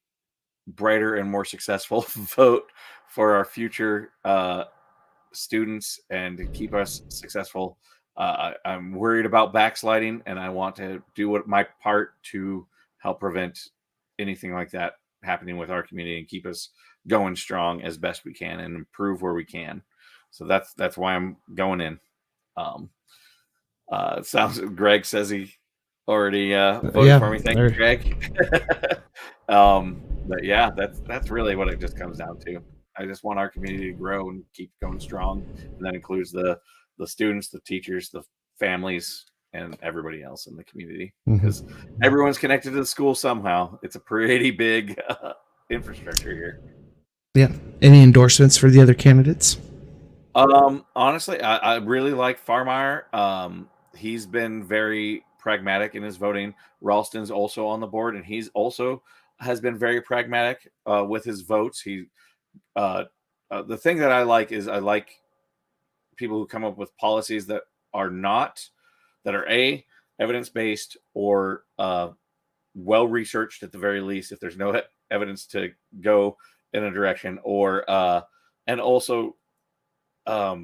brighter and more successful vote for our future students and to keep us successful. I'm worried about backsliding, and I want to do my part to help prevent anything like that happening with our community and keep us going strong as best we can and improve where we can. So that's why I'm going in. Greg says he already voted for me. Thank you, Greg. But yeah, that's really what it just comes down to. I just want our community to grow and keep going strong, and that includes the students, the teachers, the families, and everybody else in the community, because everyone's connected to the school somehow. It's a pretty big infrastructure here. Yeah. Any endorsements for the other candidates? Honestly, I really like Farmeyer. He's been very pragmatic in his voting. Ralston's also on the board, and he's also has been very pragmatic with his votes. The thing that I like is I like people who come up with policies that are evidence-based or well researched at the very least, if there's no evidence to go in a direction, or and also not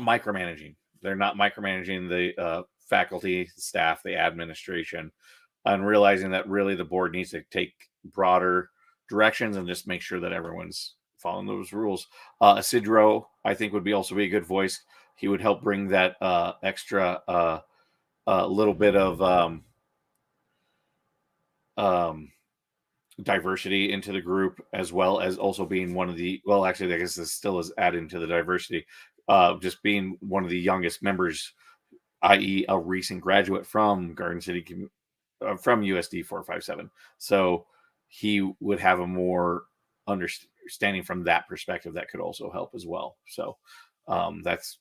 micromanaging. They're not micromanaging the faculty, staff, the administration, and realizing that really the board needs to take broader directions and just make sure that everyone's following those rules. Isidro, I think, would also be a good voice. He would help bring that extra little bit of diversity into the group, as well as also being one of the, well, actually, I guess this still is adding to the diversity, just being one of the youngest members, i.e. a recent graduate from Garden City, from USD 457. So he would have a more understanding from that perspective that could also help as well. So that's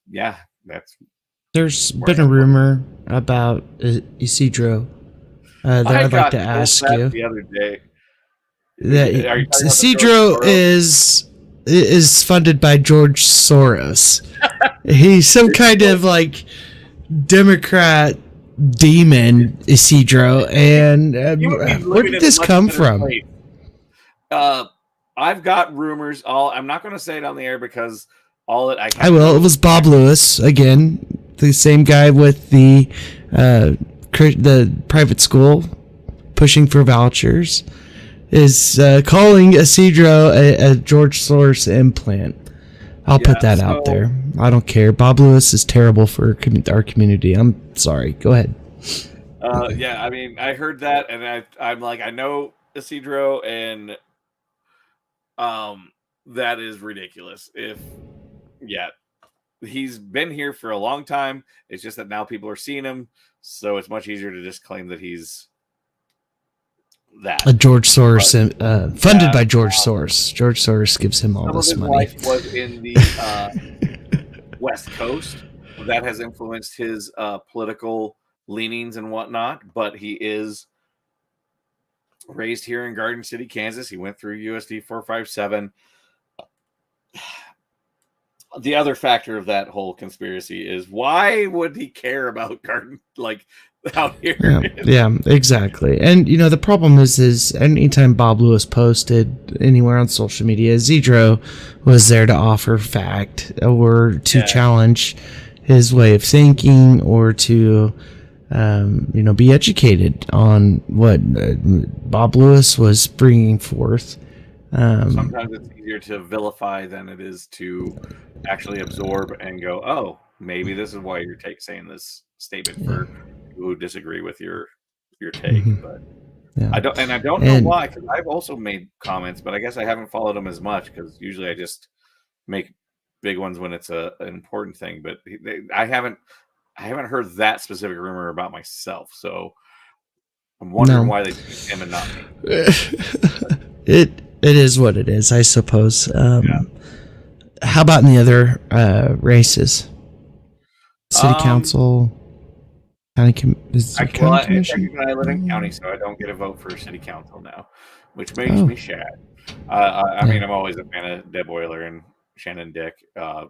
there's been a rumor about Isidro that I'd like to ask you the other day. That Isidro is funded by George Soros. He's some kind of like Democrat demon, Isidro, and where did this come from? I've got rumors. I'm not going to say it on the air because I will. It was Bob Lewis again, the same guy with the private school pushing for vouchers, is calling Isidro a George Soros implant. I'll put that out there. I don't care. Bob Lewis is terrible for our community. I'm sorry. Go ahead. Yeah, I mean, I heard that, and I'm like, I know Isidro, and that is ridiculous. He's been here for a long time. It's just that now people are seeing him, so it's much easier to just claim that he's that. A George Soros, funded by George Soros. George Soros gives him all this money. Life was in the West Coast. That has influenced his political leanings and whatnot, but he is raised here in Garden City, Kansas. He went through USD 457. The other factor of that whole conspiracy is, why would he care about Garden, like, out here? Yeah, exactly. And the problem is anytime Bob Lewis posted anywhere on social media, Zedro was there to offer fact or to challenge his way of thinking, or to be educated on what Bob Lewis was bringing forth. Sometimes it's easier to vilify than it is to actually absorb and go, oh, maybe this is why you're saying this statement for people who disagree with your take. But I don't know why, because I've also made comments, but I guess I haven't followed them as much, because usually I just make big ones when it's an important thing. But I haven't heard that specific rumor about myself, so I'm wondering why they choose him and not me. It is what it is, I suppose. How about in the other races? City council, county commission? I live in county, so I don't get a vote for city council now, which makes me sad. I mean, I'm always a fan of Deb Euler and Shannon Dick.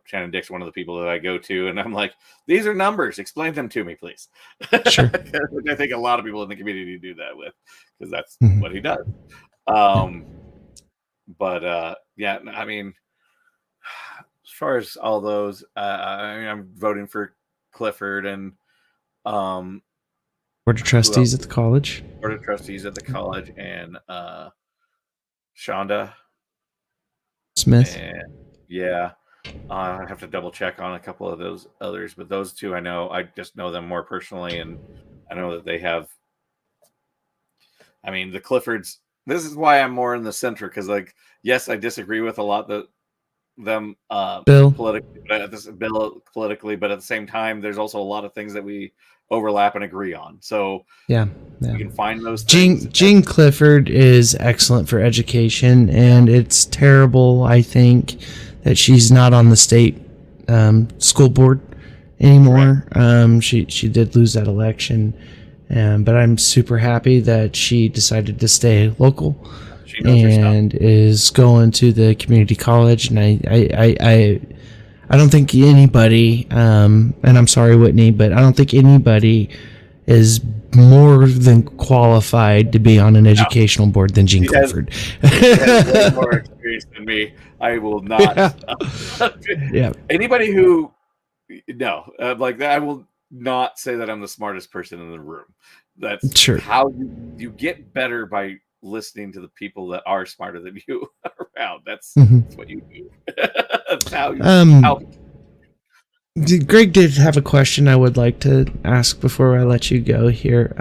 Shannon Dick's one of the people that I go to, and I'm like, these are numbers. Explain them to me, please. Sure. I think a lot of people in the community do that with, because that's what he does. But yeah, I mean, as far as all those, I'm voting for Clifford and board of trustees at the college. Board of trustees at the college, and Shonda Smith. And I have to double check on a couple of those others, but those two I know. I just know them more personally, and I know that they have. I mean, the Cliffords. This is why I'm more in the center, because, like, yes, I disagree with a lot of them politically, but at the same time, there's also a lot of things that we overlap and agree on. So yeah. You can find those things. Jean Clifford is excellent for education, and it's terrible, I think, that she's not on the state school board anymore. Right. She did lose that election. But I'm super happy that she decided to stay local and is going to the community college. And I don't think anybody, and I'm sorry, Whitney, but I don't think anybody is more than qualified to be on an educational board than Jean Clifford. She has way more experience than me. I will not. Anybody who, like that, I will not say that I'm the smartest person in the room. That's how you get better, by listening to the people that are smarter than you around. That's what you do. That's how you Greg did have a question I would like to ask before I let you go here.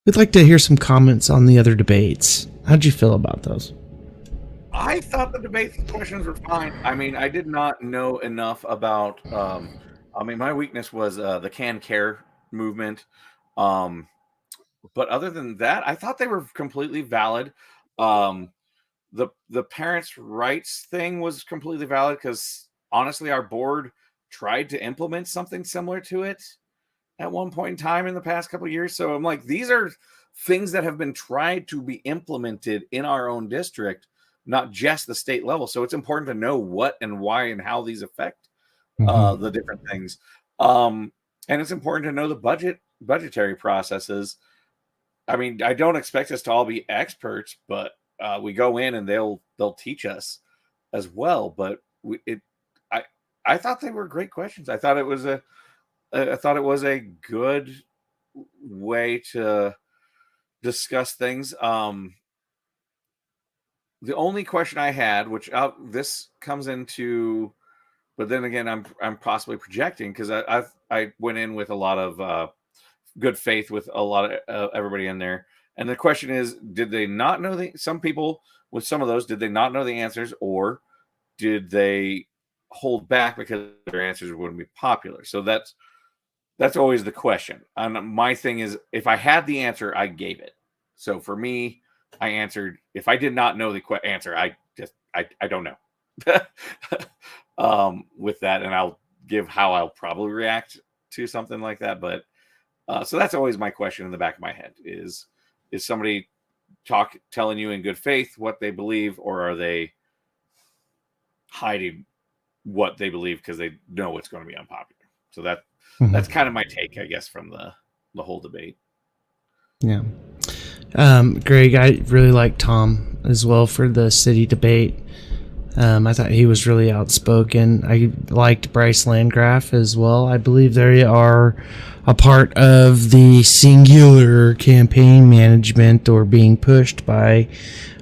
We'd like to hear some comments on the other debates. How'd you feel about those? I thought the debate questions were fine. I mean, I did not know enough about. My weakness was the Can Care movement. But other than that, I thought they were completely valid. The parents' rights thing was completely valid, because honestly, our board tried to implement something similar to it at one point in time in the past couple of years. So I'm like, these are things that have been tried to be implemented in our own district, not just the state level. So it's important to know what and why and how these affect the different things. And it's important to know the budgetary processes. I mean, I don't expect us to all be experts, but we go in and they'll teach us as well. But I thought they were great questions. I thought it was a good way to discuss things. The only question I had, which this comes into, but then again, I'm possibly projecting, because I went in with a lot of good faith with a lot of everybody in there. And the question is, did they not know some people with some of those, did they not know the answers, or did they hold back because their answers wouldn't be popular? So that's always the question. And my thing is, if I had the answer, I gave it. So for me, I answered. If I did not know the answer, I don't know. with that, and I'll give how I'll probably react to something like that. But so that's always my question in the back of my head: is somebody telling you in good faith what they believe, or are they hiding what they believe because they know it's going to be unpopular? So that's kind of my take, I guess, from the whole debate. Yeah. Greg, I really like Tom as well for the city debate. I thought he was really outspoken. I liked Bryce Landgraf as well. I believe they are a part of the singular campaign management, or being pushed by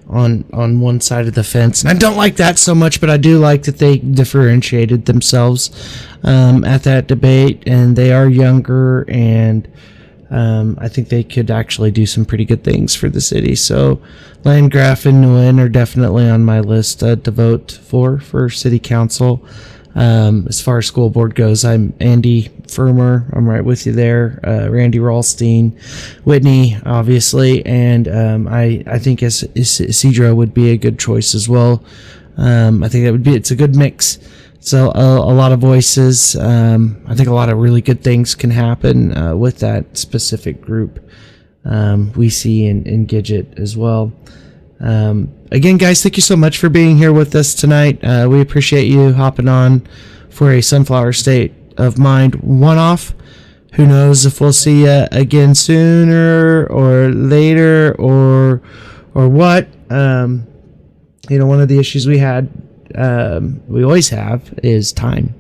on one side of the fence. And I don't like that so much, but I do like that they differentiated themselves at that debate, and they are younger, and I think they could actually do some pretty good things for the city. So Landgraf and Nguyen are definitely on my list to vote for city council. As far as school board goes, I'm Andy Firmer. I'm right with you there. Randy Ralstein, Whitney, obviously, and I think Isidro would be a good choice as well. I think it's a good mix. So a lot of voices. I think a lot of really good things can happen with that specific group. We see in Gidget as well. Again, guys, thank you so much for being here with us tonight. We appreciate you hopping on for a Sunflower State of Mind one-off. Who knows if we'll see you again sooner or later or what. One of the issues we always have is time.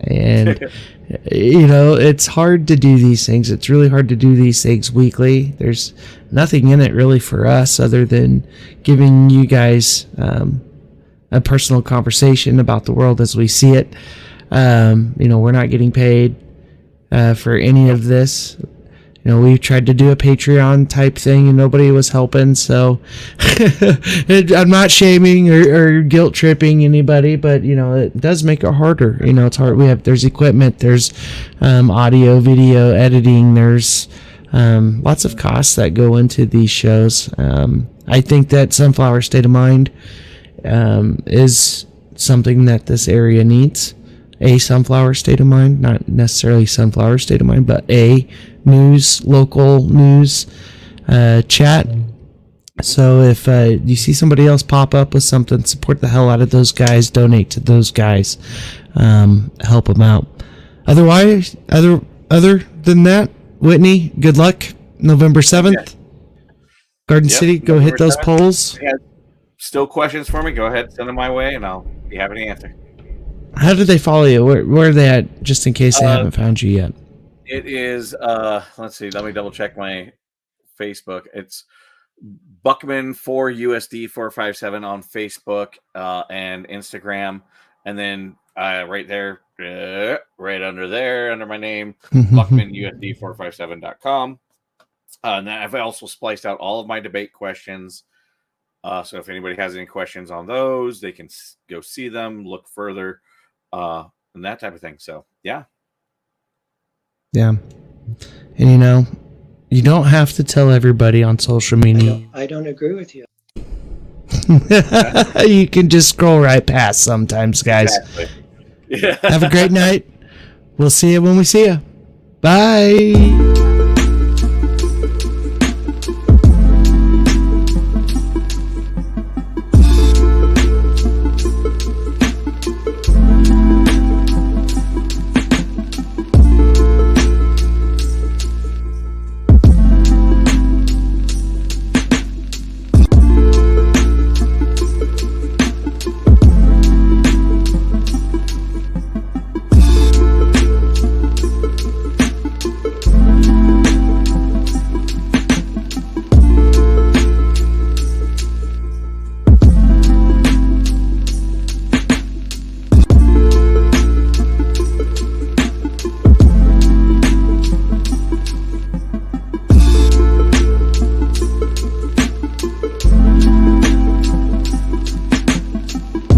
And, it's hard to do these things. It's really hard to do these things weekly. There's nothing in it really for us other than giving you guys a personal conversation about the world as we see it. We're not getting paid for any of this. We tried to do a Patreon type thing and nobody was helping. So I'm not shaming or guilt tripping anybody, but it does make it harder. It's hard. There's equipment, there's audio, video editing, there's lots of costs that go into these shows. I think that Sunflower State of Mind is something that this area needs. A Sunflower State of Mind, not necessarily Sunflower State of Mind, but a local news chat. So if you see somebody else pop up with something, support the hell out of those guys, donate to those guys, help them out. Otherwise, other than that, Whitney, good luck November 7th. Garden City, go November hit those 7th. Polls. Still questions for me? Go ahead, send them my way, and I'll be happy to answer. How did they follow you? Where are they at, just in case they haven't found you yet? It is, let's see, let me double check my Facebook. It's Buchman for USD 457 on Facebook and Instagram. And then right there, right under there, under my name, BuchmanUSD457.com. And then I've also spliced out all of my debate questions. So if anybody has any questions on those, they can go see them, look further, and that type of thing. So, yeah. Yeah. And you don't have to tell everybody on social media. I don't agree with you. You can just scroll right past sometimes, guys. Exactly. Yeah. Have a great night. We'll see you when we see you. Bye.